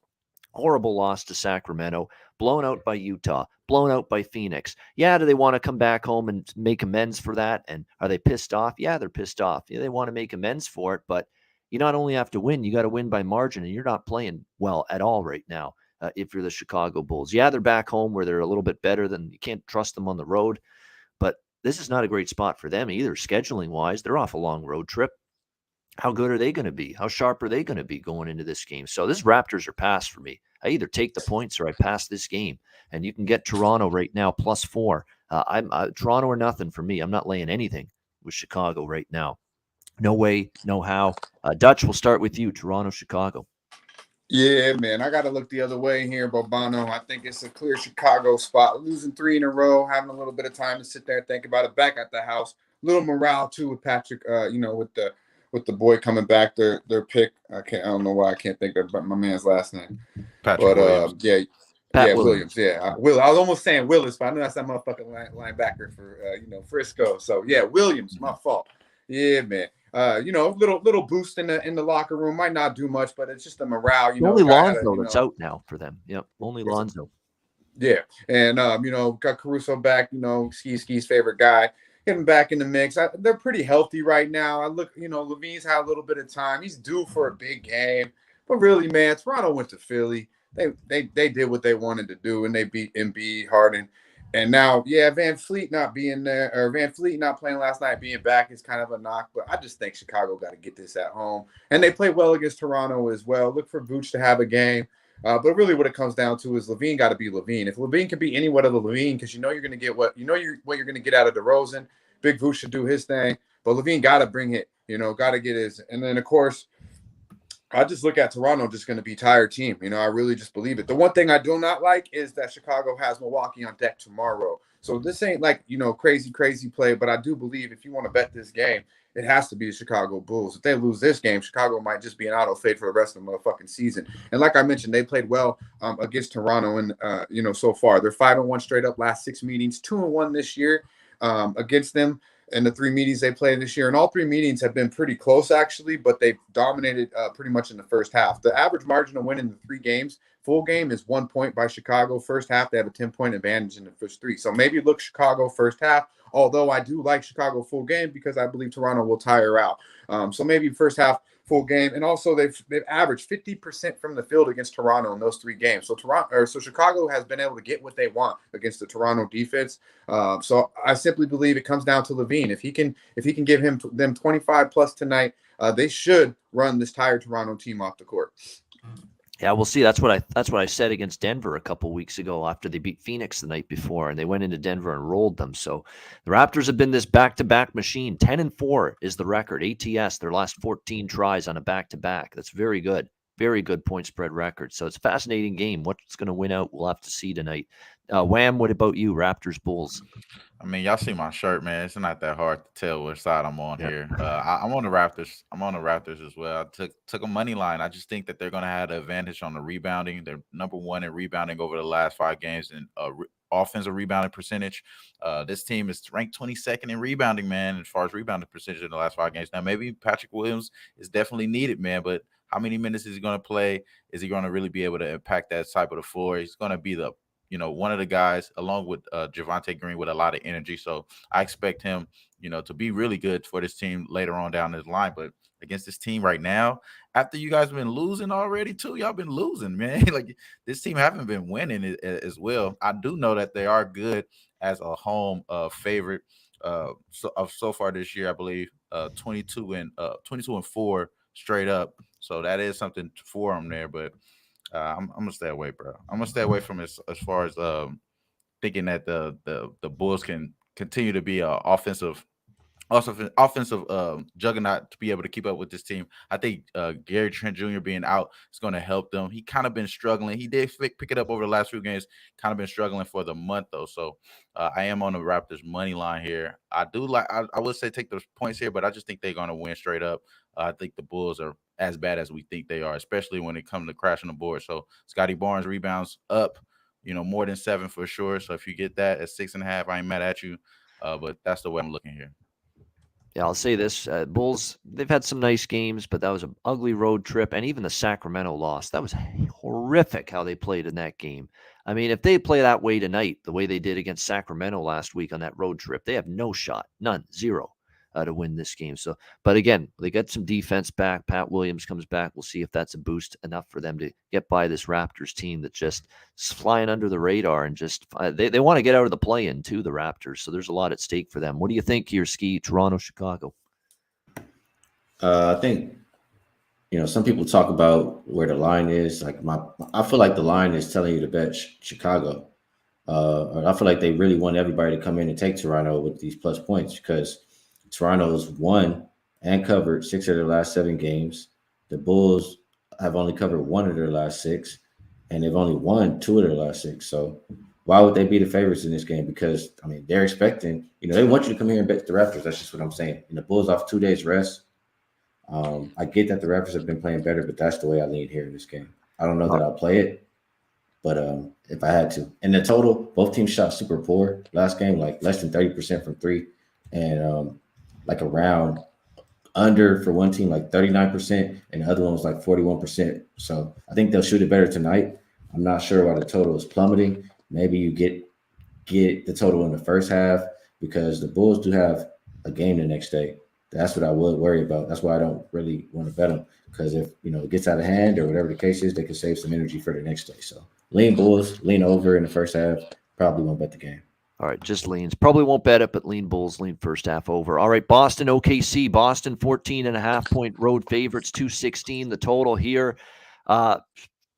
Horrible loss to Sacramento, blown out by Utah, blown out by Phoenix. Yeah, do they want to come back home and make amends for that? And are they pissed off? Yeah, they're pissed off. Yeah, they want to make amends for it, but you not only have to win, you got to win by margin, and you're not playing well at all right now. If you're the Chicago Bulls. Yeah, they're back home where they're a little bit better than, you can't trust them on the road, but this is not a great spot for them either, scheduling-wise. They're off a long road trip. How good are they going to be? How sharp are they going to be going into this game? So this Raptors are pass for me. I either take the points or I pass this game, and you can get Toronto right now +4. I'm Toronto or nothing for me. I'm not laying anything with Chicago right now. No way, no how. Dutch, we'll start with you. Toronto, Chicago. Yeah, man, I got to look the other way here, Bobano. I think it's a clear Chicago spot. Losing 3 in a row, having a little bit of time to sit there and think about it. Back at the house, little morale too with Patrick. With the boy coming back, their pick. I don't know why I can't think of my man's last name. Patrick Williams. Williams. Yeah, I was almost saying Willis, but I know that's that motherfucking linebacker for Frisco. So yeah, Williams. My fault. Yeah, man. Little boost in the locker room might not do much, but it's just the morale. Only Lonzo that's out now for them. Yep, only Lonzo. Yeah, and got Caruso back. Skee's favorite guy. Get him back in the mix. They're pretty healthy right now. Levine's had a little bit of time. He's due for a big game, but really, man, Toronto went to Philly. They did what they wanted to do, and they beat Embiid, Harden. And now, Van Fleet not being there, or Van Fleet not playing last night, being back is kind of a knock. But I just think Chicago got to get this at home. And they play well against Toronto as well. Look for Vooch to have a game. But really what it comes down to is Levine got to be Levine. If Levine can be anyone of the Levine, because you're going to get what you're going to get out of DeRozan, Big Vooch should do his thing. But Levine got to bring it, got to get his. And then, of course, I just look at Toronto just going to be a tired team. I really just believe it. The one thing I do not like is that Chicago has Milwaukee on deck tomorrow. So this ain't like, crazy play, but I do believe if you want to bet this game, it has to be the Chicago Bulls. If they lose this game, Chicago might just be an auto fade for the rest of the motherfucking season. And like I mentioned, they played well against Toronto and, so far. They're 5-1 straight up last 6 meetings, 2-1 this year against them. And the 3 meetings they played this year, and all 3 meetings have been pretty close, actually, but they've dominated pretty much in the first half. The average margin of win in the 3 games, full game, is 1 point by Chicago. First half, they have a 10-point advantage in the first 3. So maybe look Chicago first half, although I do like Chicago full game because I believe Toronto will tire out. So maybe first half, full game. And also they've averaged 50% from the field against Toronto in those 3 games. So Chicago has been able to get what they want against the Toronto defense. So I simply believe it comes down to Levine. If he can give them 25 plus tonight, they should run this tired Toronto team off the court. Yeah, we'll see. That's what I said against Denver a couple weeks ago after they beat Phoenix the night before, and they went into Denver and rolled them. So the Raptors have been this back-to-back machine. 10-4 is the record. ATS, their last 14 tries on a back-to-back. That's very good. Very good point spread record. So it's a fascinating game. What's going to win out, we'll have to see tonight. Wham, what about you, Raptors, Bulls? I mean, y'all see my shirt, man. It's not that hard to tell which side I'm on here. I'm on the Raptors. I'm on the Raptors as well. I took a money line. I just think that they're going to have the advantage on the rebounding. They're number 1 in rebounding over the last 5 games and offensive rebounding percentage. This team is ranked 22nd in rebounding, man, as far as rebounding percentage in the last 5 games. Now, maybe Patrick Williams is definitely needed, man, but how many minutes is he going to play? Is he going to really be able to impact that side of the floor? He's going to be the one of the guys along with Javonte Green with a lot of energy. So I expect him, to be really good for this team later on down this line. But against this team right now, after you guys have been losing already too, y'all been losing, man. Like this team haven't been winning as well. I do know that they are good as a home favorite so far this year. I believe 22-4 straight up. So that is something for them there, but. I'm gonna stay away, bro. I'm gonna stay away from as far as thinking that the Bulls can continue to be an offensive juggernaut to be able to keep up with this team. I think Gary Trent Jr. being out is going to help them. He kind of been struggling. He did pick it up over the last few games. Kind of been struggling for the month though. So I am on the Raptors money line here. I would say take those points here, but I just think they're going to win straight up. I think the Bulls are as bad as we think they are, especially when it comes to crashing the board. So Scotty Barnes rebounds up, more than 7 for sure. So if you get that at 6.5, I ain't mad at you. But that's the way I'm looking here. Yeah, I'll say this. Bulls, they've had some nice games, but that was an ugly road trip. And even the Sacramento loss, that was horrific how they played in that game. I mean, if they play that way tonight, the way they did against Sacramento last week on that road trip, they have no shot, none, zero to win this game. So, but again, they got some defense back. Pat Williams comes back. We'll see if that's a boost enough for them to get by this Raptors team that just is flying under the radar and just they want to get out of the play-in too, the Raptors. So there's a lot at stake for them. What do you think here, Skee? Toronto, Chicago? I think some people talk about where the line is. Like I feel like the line is telling you to bet Chicago. I feel like they really want everybody to come in and take Toronto with these plus points because Toronto's won and covered 6 of their last 7 games. The Bulls have only covered 1 of their last 6, and they've only won 2 of their last 6. So why would they be the favorites in this game? Because, I mean, they're expecting, they want you to come here and bet the Raptors. That's just what I'm saying. And the Bulls off 2 days rest. I get that the Raptors have been playing better, but that's the way I lean here in this game. I don't know that I'll play it, but if I had to. And the total, both teams shot super poor last game, like less than 30% from 3, and like around under for one team, like 39%, and the other one was like 41%. So I think they'll shoot it better tonight. I'm not sure why the total is plummeting. Maybe you get the total in the first half because the Bulls do have a game the next day. That's what I would worry about. That's why I don't really want to bet them because if, it gets out of hand or whatever the case is, they can save some energy for the next day. So lean Bulls, lean over in the first half. Probably won't bet the game. All right, just leans. Probably won't bet it, but lean Bulls, lean first half over. All right, Boston, OKC. Boston, 14.5-point road favorites, 216 the total here.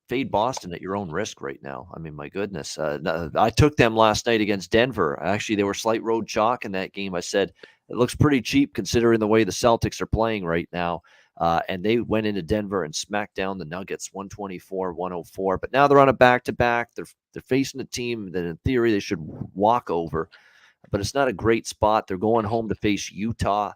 Fade Boston at your own risk right now. I mean, my goodness. I took them last night against Denver. Actually, they were slight road chalk in that game. I said, it looks pretty cheap considering the way the Celtics are playing right now. And they went into Denver and smacked down the Nuggets 124-104. But now they're on a back-to-back. They're facing a team that in theory they should walk over. But it's not a great spot. They're going home to face Utah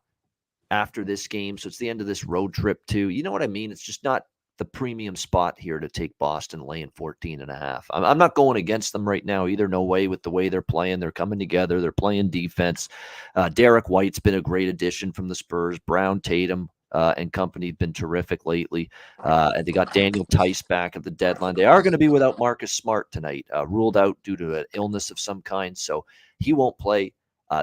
after this game. So it's the end of this road trip too. You know what I mean? It's just not the premium spot here to take Boston laying 14.5. I'm not going against them right now either. No way with the way they're playing. They're coming together. They're playing defense. Derek White's been a great addition from the Spurs. Brown, Tatum, and company have been terrific lately. And they got Daniel Tice back at the deadline. They are going to be without Marcus Smart tonight, ruled out due to an illness of some kind. So he won't play.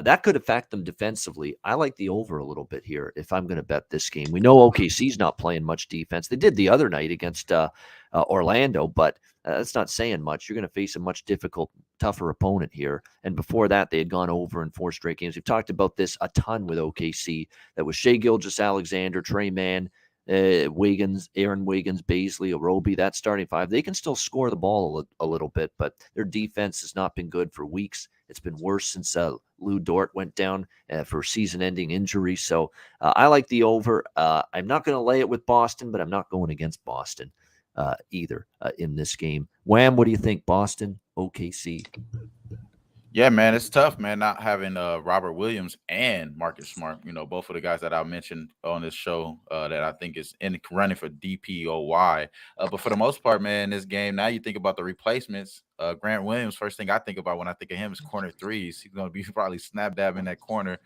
That could affect them defensively. I like the over a little bit here if I'm going to bet this game. We know OKC's not playing much defense. They did the other night against Orlando, but that's not saying much. You're going to face a much tougher opponent here. And before that, they had gone over in 4 straight games. We've talked about this a ton with OKC. That was Shai Gilgeous-Alexander, Trey Mann, Wiggins, Aaron Wiggins, Baisley, Arobi, that starting 5. They can still score the ball a little bit, but their defense has not been good for weeks. It's been worse since Lou Dort went down for season-ending injury. So I like the over. I'm not going to lay it with Boston, but I'm not going against Boston either in this game. Wham, what do you think? Boston, OKC? Yeah, man, it's tough, man, not having Robert Williams and Marcus Smart. Both of the guys that I mentioned on this show that I think is in running for DPOY. But for the most part, man, this game, now you think about the replacements. Grant Williams, first thing I think about when I think of him is corner threes. He's going to be probably snap dab in that corner,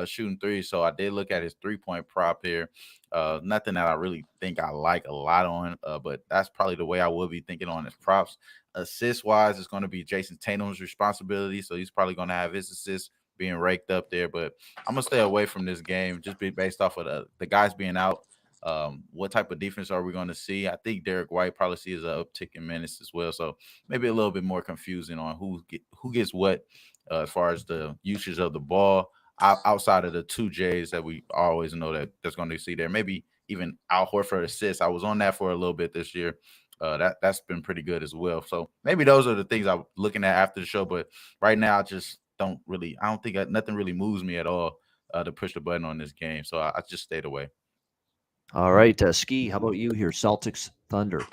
shooting threes. So I did look at his 3-point prop here. Nothing that I really think I like a lot on, but that's probably the way I will be thinking on his props. Assist wise, it's going to be Jason Tatum's responsibility, so he's probably going to have his assists being raked up there. But I'm gonna stay away from this game just be based off of the guys being out. What type of defense are we going to see? I think Derek White probably sees an uptick in minutes as well, so maybe a little bit more confusing on who gets what as far as the usage of the ball outside of the two J's that we always know that that's going to see there. Maybe even Al Horford assists. I was on that for a little bit this year. That's been pretty good as well. So maybe those are the things I'm looking at after the show. But right now, I just don't really. I don't think nothing really moves me at all to push the button on this game. So I just stayed away. All right, Skee, how about you here? Celtics, Thunder.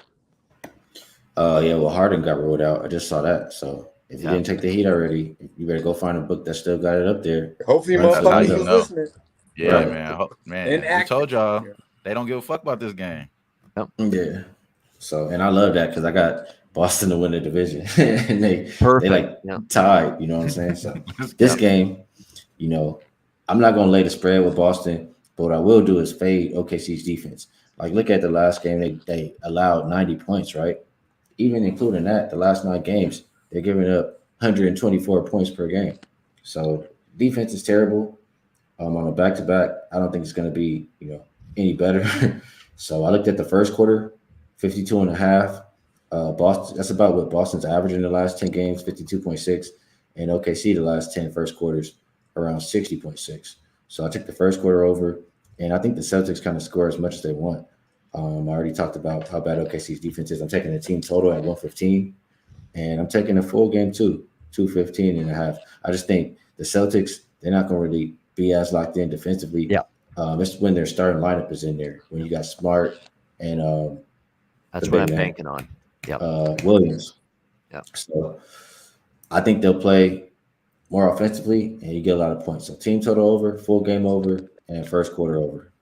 Yeah, well, Harden got ruled out. I just saw that. So if you didn't take the heat already, you better go find a book that still got it up there. Hopefully, Right, motherfuckers you is know. listening. Yeah, Right. man. We told y'all they don't give a fuck about this game. Yeah. So, and I love that because I got Boston to win the division, and they like tied. You know what I'm saying? So this game, I'm not gonna lay the spread with Boston, but what I will do is fade OKC's defense. Like, look at the last game; they allowed 90 points, right? Even including that, the last 9 games, they're giving up 124 points per game. So defense is terrible. On a back-to-back, I don't think it's going to be, any better. So I looked at the first quarter, 52.5. Boston, that's about what Boston's averaging in the last 10 games, 52.6. And OKC, the last 10 first quarters, around 60.6. So I took the first quarter over, and I think the Celtics kind of score as much as they want. I already talked about how bad OKC's defense is. I'm taking the team total at 115, and I'm taking a full game too, 215.5. I just think the Celtics, they're not going to really be as locked in defensively. Yeah. It's when their starting lineup is in there, when you got Smart and that's what I'm banking on. Yeah. Williams. Yeah. So I think they'll play more offensively, and you get a lot of points. So team total over, full game over, and first quarter over.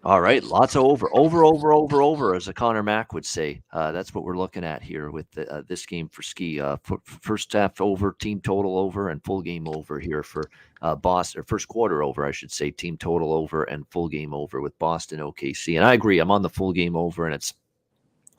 All right, lots of over, as a Connor Mack would say. That's what we're looking at here with this game for Skee. First half over, team total over, and full game over here for Boston. Or first quarter over, I should say, team total over and full game over with Boston OKC. And I agree, I'm on the full game over, and it's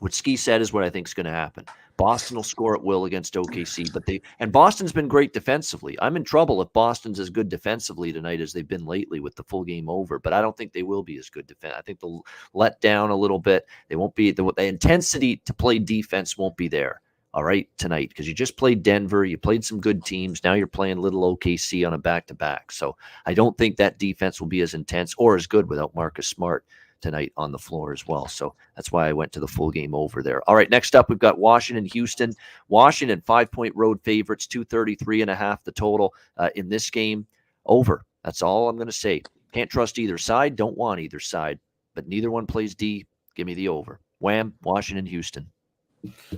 what Skee said is what I think is going to happen. Boston will score at will against OKC, and Boston's been great defensively. I'm in trouble if Boston's as good defensively tonight as they've been lately with the full game over, but I don't think they will be as good defense. I think they'll let down a little bit. They won't be the intensity to play defense won't be there. All right, tonight, because you just played Denver, you played some good teams. Now you're playing little OKC on a back-to-back. So I don't think that defense will be as intense or as good without Marcus Smart tonight on the floor as well. So that's why I went to the full game over there. All right, next up, we've got Washington, Houston. Washington, 5-point road favorites, 233.5 the total in this game. Over. That's all I'm going to say. Can't trust either side. Don't want either side. But neither one plays D. Give me the over. Wham, Washington, Houston.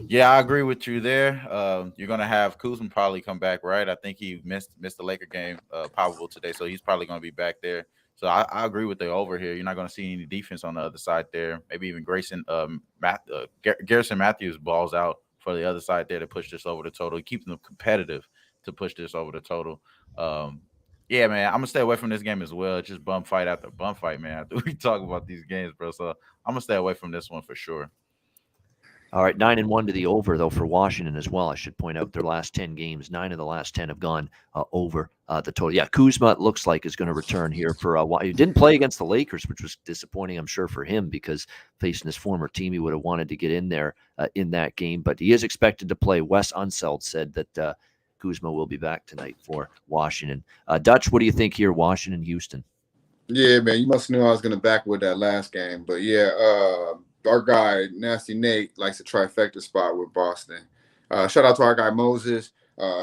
Yeah, I agree with you there. You're going to have Kuzma probably come back, right? I think he missed the Laker game probable today, so he's probably going to be back there. So I agree with the over here. You're not going to see any defense on the other side there. Maybe even Garrison Matthews balls out for the other side there to push this over the total. Keep them competitive to push this over the total. Yeah, man, I'm going to stay away from this game as well. It's just bum fight after bum fight, man, after we talk about these games, bro. So I'm going to stay away from this one for sure. All right, 9-1 to the over, though, for Washington as well. I should point out their last 10 games, 9 of the last 10 have gone over the total. Yeah, Kuzma looks like is going to return here for a while. He didn't play against the Lakers, which was disappointing, I'm sure, for him, because facing his former team, he would have wanted to get in there in that game. But he is expected to play. Wes Unseld said that Kuzma will be back tonight for Washington. Dutch, what do you think here, Washington, Houston? Yeah, man, you must have known I was going to back with that last game. But, yeah, our guy, Nasty Nate, likes a trifecta spot with Boston. Shout out to our guy Moses,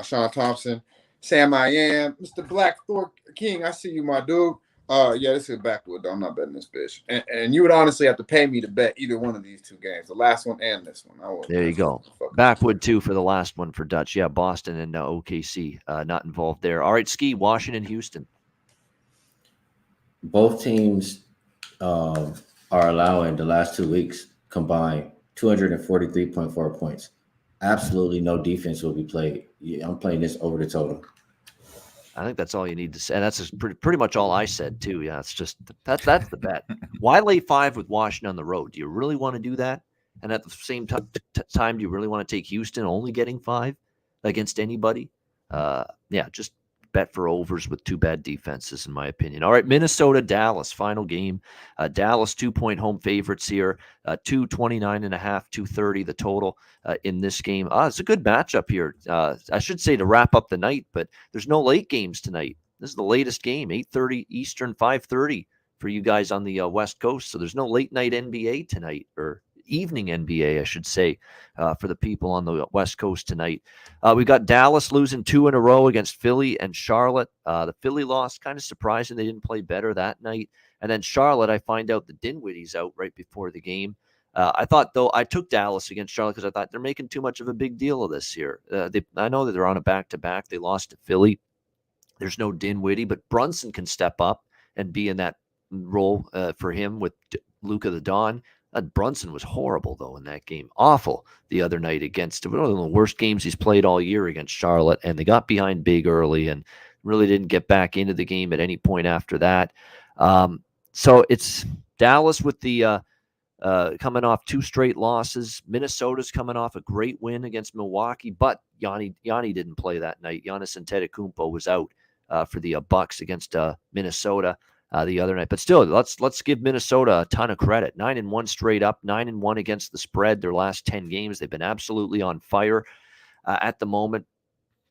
Sean Thompson, Sam I Am, Mr. Black Thor King. I see you, my dude. Yeah, this is backwood though. I'm not betting this bitch. And you would honestly have to pay me to bet either one of these two games, the last one and this one. There you go. Backwood too for the last one for Dutch. Yeah, Boston and OKC not involved there. All right, Skee, Washington, Houston. Both teams are allowing the last 2 weeks combined 243.4 points. Absolutely no defense will be played. Yeah, I'm playing this over the total. I think that's all you need to say. That's just pretty much all I said too. Yeah, it's just that's the bet. Why lay 5 with Washington on the road? Do you really want to do that? And at the same time, do you really want to take Houston only getting 5 against anybody? Yeah, just bet for overs with 2 bad defenses, in my opinion. All right, Minnesota, Dallas, final game. Dallas 2-point home favorites here. 229.5, 230 the total in this game. It's a good matchup here. I should say to wrap up the night, but there's no late games tonight. This is the latest game, 8:30 Eastern, 5:30 for you guys on the West Coast. So there's no late night NBA tonight, or evening NBA, I should say, for the people on the West Coast tonight. We got Dallas losing 2 in a row against Philly and Charlotte. The Philly loss, kind of surprising they didn't play better that night. And then Charlotte, I find out that Dinwiddie's out right before the game. I thought, though, I took Dallas against Charlotte because I thought they're making too much of a big deal of this here. I know that they're on a back-to-back. They lost to Philly. There's no Dinwiddie, but Brunson can step up and be in that role for him with Luka the Don. Brunson was horrible, though, in that game. Awful the other night against one of the worst games he's played all year against Charlotte, and they got behind big early and really didn't get back into the game at any point after that. So it's Dallas with the coming off 2 straight losses. Minnesota's coming off a great win against Milwaukee, but Yanni didn't play that night. Giannis Antetokounmpo was out for the Bucks against Minnesota the other night. But still, let's give Minnesota a ton of credit. 9-1 straight up, 9-1 against the spread. Their last 10 games, they've been absolutely on fire at the moment.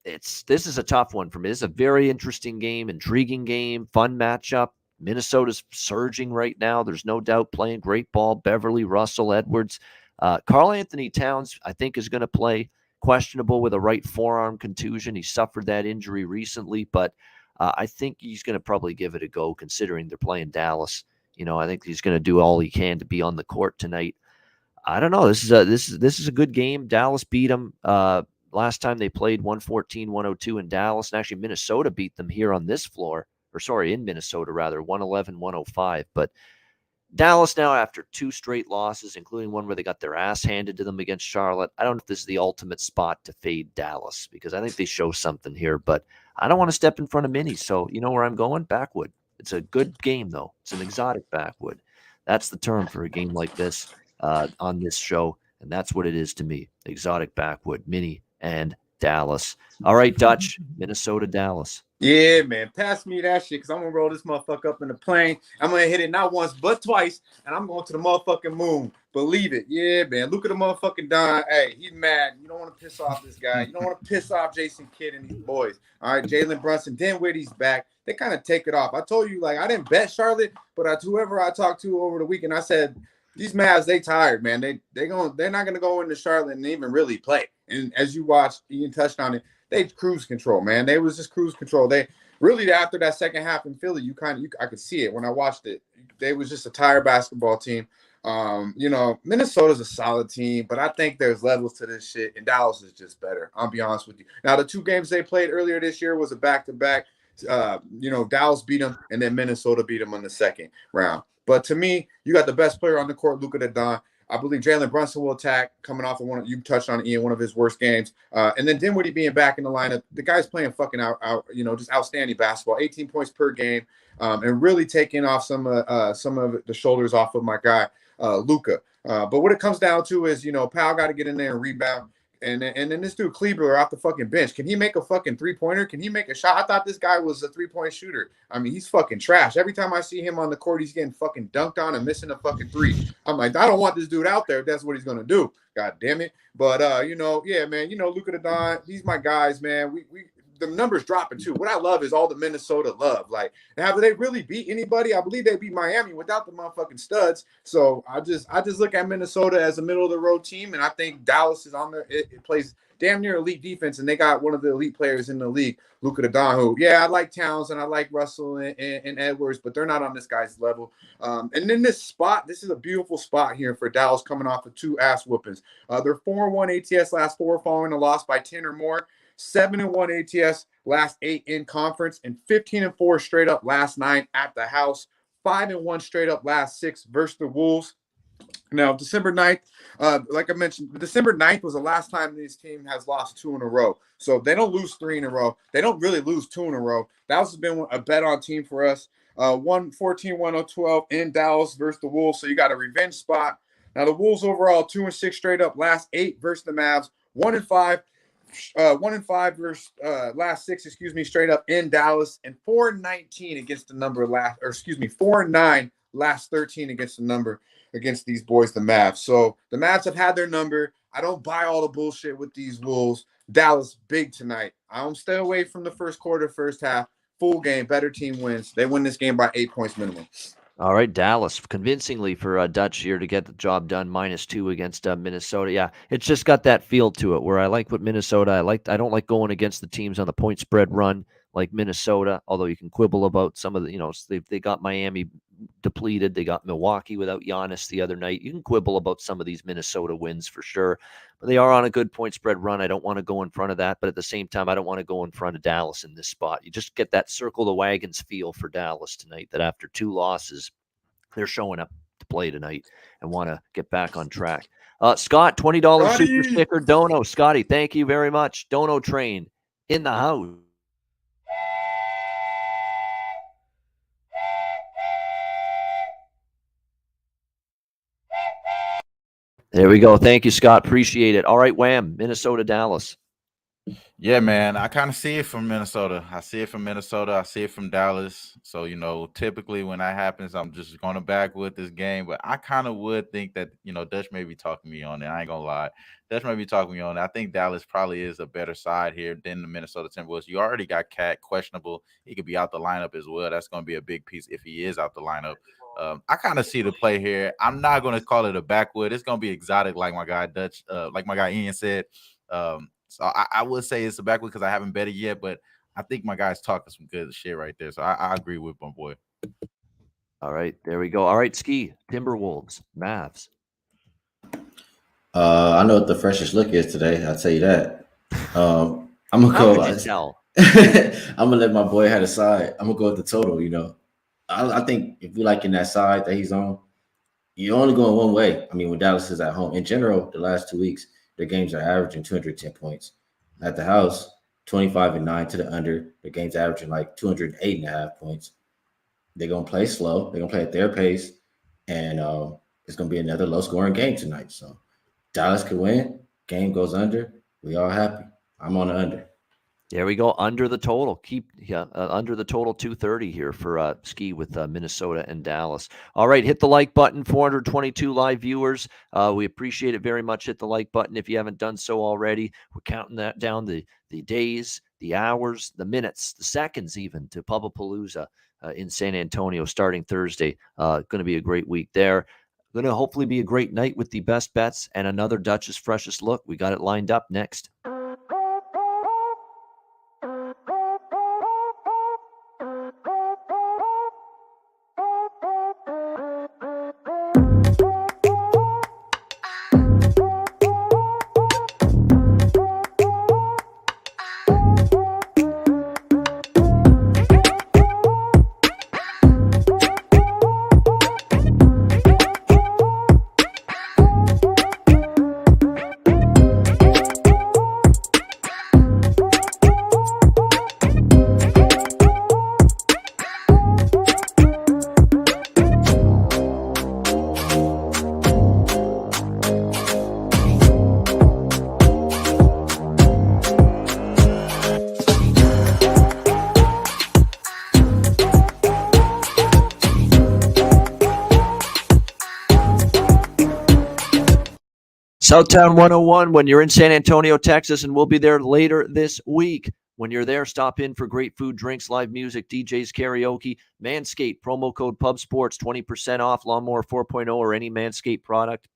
This is a tough one for me. This is a very interesting game, intriguing game, fun matchup. Minnesota's surging right now. There's no doubt, playing great ball. Beverly, Russell, Edwards. Karl Anthony Towns, I think, is going to play. Questionable with a right forearm contusion. He suffered that injury recently, but I think he's going to probably give it a go, considering they're playing Dallas. I think he's going to do all he can to be on the court tonight. I don't know. This is a good game. Dallas beat them last time they played, 114-102 in Dallas, and actually Minnesota beat them here on this floor, in Minnesota rather, 111-105. But Dallas now, after 2 straight losses, including one where they got their ass handed to them against Charlotte. I don't know if this is the ultimate spot to fade Dallas, because I think they show something here, but I don't want to step in front of Minnie. So you know where I'm going? Backwood. It's a good game, though. It's an exotic backwood. That's the term for a game like this on this show, and that's what it is to me. Exotic backwood, Minnie and Dallas. All right, Dutch, Minnesota, Dallas. Yeah, man. Pass me that shit, because I'm going to roll this motherfucker up in the plane. I'm going to hit it not once, but twice, and I'm going to the motherfucking moon. Believe it. Yeah, man. Look at the motherfucking Don. Hey, he's mad. You don't want to piss off this guy. You don't want to piss off Jason Kidd and these boys. All right, Jalen Brunson, Dinwiddie's back. They kind of take it off. I told you, I didn't bet Charlotte, but whoever I talked to over the weekend, I said, these Mavs, they tired, man. They're not going to go into Charlotte and even really play. And as you watched, Ian touched on it, they cruise control, man. They was just cruise control. They really, after that second half in Philly, I could see it when I watched it. They was just a tired basketball team. Minnesota's a solid team, but I think there's levels to this shit, and Dallas is just better. I'll be honest with you. Now, the 2 games they played earlier this year was a back-to-back. Dallas beat them, and then Minnesota beat them in the second round. But to me, you got the best player on the court, Luka the Don. I believe Jalen Brunson will attack, coming off of you touched on Ian, one of his worst games. And then Dinwiddie being back in the lineup. The guy's playing fucking out, just outstanding basketball, 18 points per game, and really taking off some of the shoulders off of my guy, Luka. But what it comes down to is, Powell got to get in there and rebound. And then this dude Kleber off the fucking bench. Can he make a fucking 3-pointer? Can he make a shot? I thought this guy was a 3-point shooter. I mean, he's fucking trash. Every time I see him on the court, he's getting fucking dunked on and missing a fucking 3. I'm like, I don't want this dude out there if that's what he's gonna do. God damn it. But yeah, man, Luka the Don, these my guys, man. the numbers dropping too. What I love is all the Minnesota love. Like, have they really beat anybody? I believe they beat Miami without the motherfucking studs. So I just look at Minnesota as a middle of the road team, and I think Dallas is on there. It plays damn near elite defense, and they got one of the elite players in the league, Luka Doncic. Yeah, I like Towns and I like Russell and Edwards, but they're not on this guy's level. And then this is a beautiful spot here for Dallas coming off of 2 ass whoopings. They're 4-1 ATS last 4 following a loss by 10 or more, 7-1 ATS last 8 in conference, and 15-4 straight up last 9 at the house, 5-1 straight up last 6 versus the Wolves. Now, December 9th, like I mentioned, December 9th was the last time this team has lost 2 in a row. So they don't lose 3 in a row. They don't really lose 2 in a row. That has been a bet on team for us. 114-112 in Dallas versus the Wolves. So you got a revenge spot. Now, the Wolves overall 2-6 straight up last 8 versus the Mavs, 1-5. 1-5 versus last 6, straight up in Dallas, and 4-19 against the number 4-9 last 13 against the number against these boys, the Mavs. So the Mavs have had their number. I don't buy all the bullshit with these Wolves. Dallas big tonight. I don't stay away from the first quarter, first half. Full game, better team wins. They win this game by 8 points minimum. All right, Dallas convincingly for Dutch here to get the job done, -2 against Minnesota. Yeah, it's just got that feel to it where I like what Minnesota. I don't like going against the teams on the point spread run like Minnesota, although you can quibble about some of the, they got Miami depleted. They got Milwaukee without Giannis the other night. You can quibble about some of these Minnesota wins for sure, but they are on a good point spread run. I don't want to go in front of that, but at the same time, I don't want to go in front of Dallas in this spot. You just get that circle the wagons feel for Dallas tonight, that after 2 losses, they're showing up to play tonight and want to get back on track. Scott, $20 super sticker, Dono. Scotty, thank you very much. Dono train in the house. There we go. Thank you, Scott. Appreciate it. All right, Wham, Minnesota, Dallas. Yeah, man. I kind of see it from Minnesota. I see it from Dallas. So, typically when that happens, I'm just going to back with this game. But I kind of would think that, Dutch may be talking me on it. I ain't going to lie. Dutch may be talking me on it. I think Dallas probably is a better side here than the Minnesota Timberwolves. You already got Cat questionable. He could be out the lineup as well. That's going to be a big piece if he is out the lineup. I kind of see the play here. I'm not going to call it a backwood. It's going to be exotic, like my guy Dutch, like my guy Ian said. So I would say it's a backwood because I haven't bet it yet, but I think my guy's talking some good shit right there. So I agree with my boy. All right, there we go. All right, Skee, Timberwolves, Mavs. I know what the freshest look is today. I'll tell you that. I'm gonna How go. could you tell? I'm gonna let my boy have a side. I'm gonna go with the total. I think if you like in that side that he's on, you're only going one way. I mean, when Dallas is at home, in general, the last 2 weeks, their games are averaging 210 points. At the house, 25-9 to the under. The game's averaging like 208.5 points. They're gonna play slow. They're gonna play at their pace, and it's gonna be another low-scoring game tonight. So Dallas could win. Game goes under. We all happy. I'm on the under. There we go. Under the total. Under the total 230 here for Skee with Minnesota and Dallas. All right, hit the like button. 422 live viewers. We appreciate it very much. Hit the like button if you haven't done so already. We're counting that down, the days, the hours, the minutes, the seconds even, to Pubapalooza in San Antonio starting Thursday. Going to be a great week there. Going to hopefully be a great night with the best bets and another Dutch's freshest look. We got it lined up next. Southtown 101 when you're in San Antonio, Texas, and we'll be there later this week. When you're there, stop in for great food, drinks, live music, DJs, karaoke. Manscaped, promo code PubSports, 20% off Lawnmower 4.0 or any Manscaped product.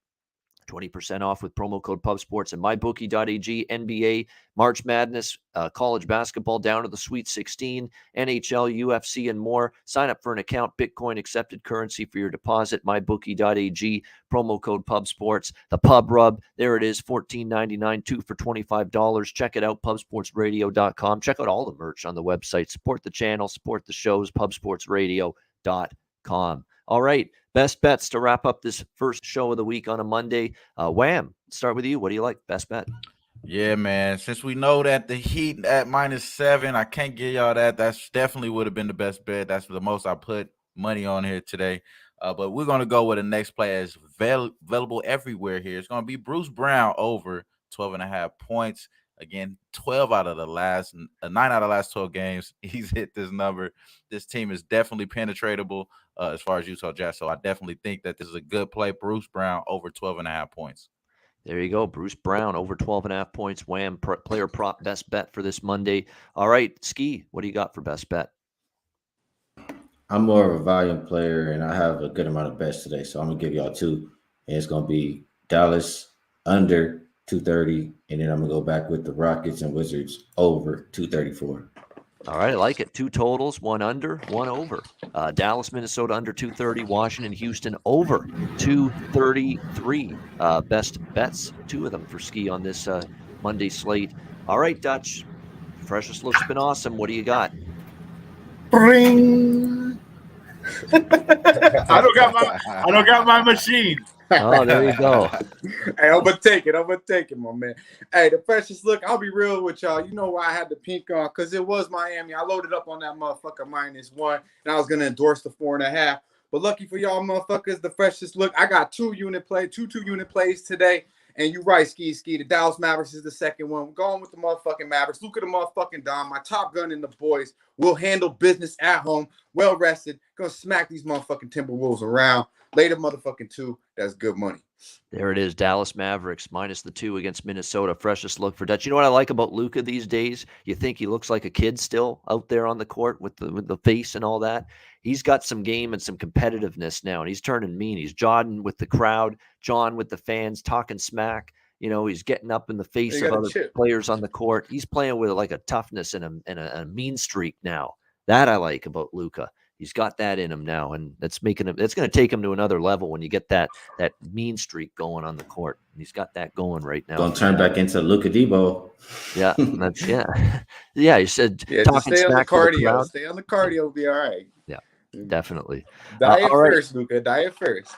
20% off with promo code PubSports and MyBookie.ag. NBA, March Madness, college basketball down to the Sweet 16, NHL, UFC, and more. Sign up for an account, Bitcoin accepted currency for your deposit. MyBookie.ag, promo code PubSports. The Pub Rub, there it is, $14.99, 2 for $25. Check it out, PubSportsRadio.com. Check out all the merch on the website. Support the channel, support the shows, PubSportsRadio.com. All right, best bets to wrap up this first show of the week on a Monday. Wham, start with you. What do you like? Best bet? Yeah, man. Since we know that the Heat at -7, I can't give y'all that. That's definitely would have been the best bet. That's the most I put money on here today. But we're going to go with the next player is available everywhere here. It's going to be Bruce Brown over 12.5 points. Again, 9 out of the last 12 games, he's hit this number. This team is definitely penetratable as far as Utah Jazz. So I definitely think that this is a good play. Bruce Brown over 12.5 points. There you go. Bruce Brown over 12.5 points. Wham, player prop best bet for this Monday. All right, Skee, what do you got for best bet? I'm more of a volume player, and I have a good amount of bets today. So I'm going to give y'all 2. And it's going to be Dallas under 230, and then I'm going to go back with the Rockets and Wizards over 234. All right, I like it. 2 totals, 1 under, 1 over. Dallas, Minnesota under 230. Washington, Houston over 233. Best bets, 2 of them for Skee on this Monday slate. All right, Dutch. Freshest look's been awesome. What do you got? Bring. I don't got my machine. Oh, there you go. Hey, I'm gonna take it, my man. Hey, the freshest look, I'll be real with y'all. You know why I had the pink on? Because it was Miami. I loaded up on that motherfucker -1, and I was gonna endorse the 4.5. But lucky for y'all motherfuckers, the freshest look, I got 2 unit plays today. And you're right, Skee. The Dallas Mavericks is the second one. We're going with the motherfucking Mavericks. Look at the motherfucking Dom. My Top Gun and the boys will handle business at home. Well rested. Gonna smack these motherfucking Timberwolves around. Later motherfucking 2. That's good money. There it is. Dallas Mavericks -2 against Minnesota. Freshest look for Dutch. You know what I like about Luka these days? You think he looks like a kid still out there on the court with the face and all that. He's got some game and some competitiveness now, and he's turning mean. He's jawing with the crowd, jawing with the fans, talking smack. You know, he's getting up in the face of other players on the court. He's playing with like a toughness and a mean streak now. That I like about Luka. He's got that in him now, and that's making him. It's going to take him to another level when you get that mean streak going on the court. And he's got that going right now. Gonna turn back into Luka Debo. Yeah, that's yeah. You said talking stay on the smack to the cardio. crowd. Stay on the cardio, be all right. Yeah, definitely. Diet all right. first, Luka. Diet first.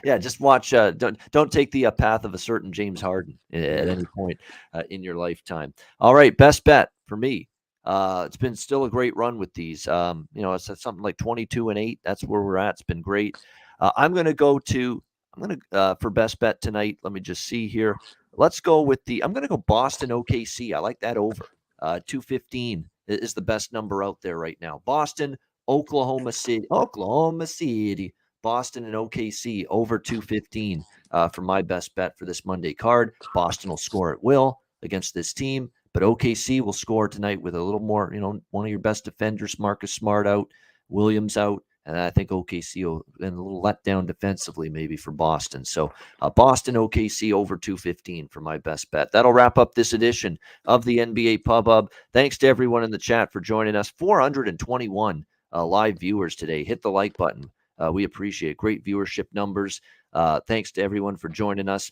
Yeah, just watch. Don't take the path of a certain James Harden at any point in your lifetime. All right, best bet for me. It's been still a great run with these. You know, it's something like 22-8. That's where we're at. It's been great. I'm going to go for best bet tonight. Let me just see here. Let's go with I'm going to go Boston OKC. I like that over. 215 is the best number out there right now. Boston, Oklahoma City, Boston and OKC over 215 for my best bet for this Monday card. Boston will score at will against this team. But OKC will score tonight with a little more, you know, one of your best defenders, Marcus Smart out, Williams out, and I think OKC will and a little letdown defensively maybe for Boston. So Boston OKC over 215 for my best bet. That'll wrap up this edition of the NBA Pub Hub. Thanks to everyone in the chat for joining us. 421 live viewers today. Hit the like button. We appreciate great viewership numbers. Thanks to everyone for joining us.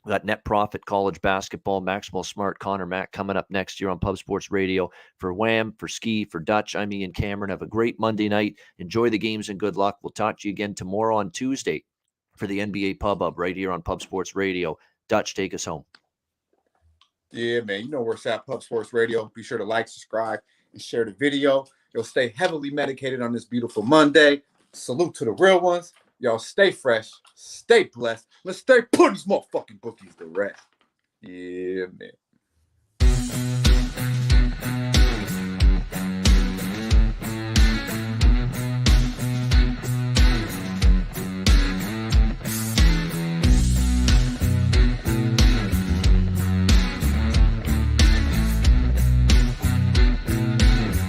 We got Net Profit, College Basketball, Maximal Smart, Connor Mack coming up next year on Pub Sports Radio. For Wham, for Skee, for Dutch, I'm Ian Cameron. Have a great Monday night. Enjoy the games and good luck. We'll talk to you again tomorrow on Tuesday for the NBA Pub Hub right here on Pub Sports Radio. Dutch, take us home. Yeah, man. You know where it's at, Pub Sports Radio. Be sure to like, subscribe, and share the video. You'll stay heavily medicated on this beautiful Monday. Salute to the real ones. Y'all stay fresh, stay blessed. Let's stay putting these motherfucking bookies to rest. Yeah, man.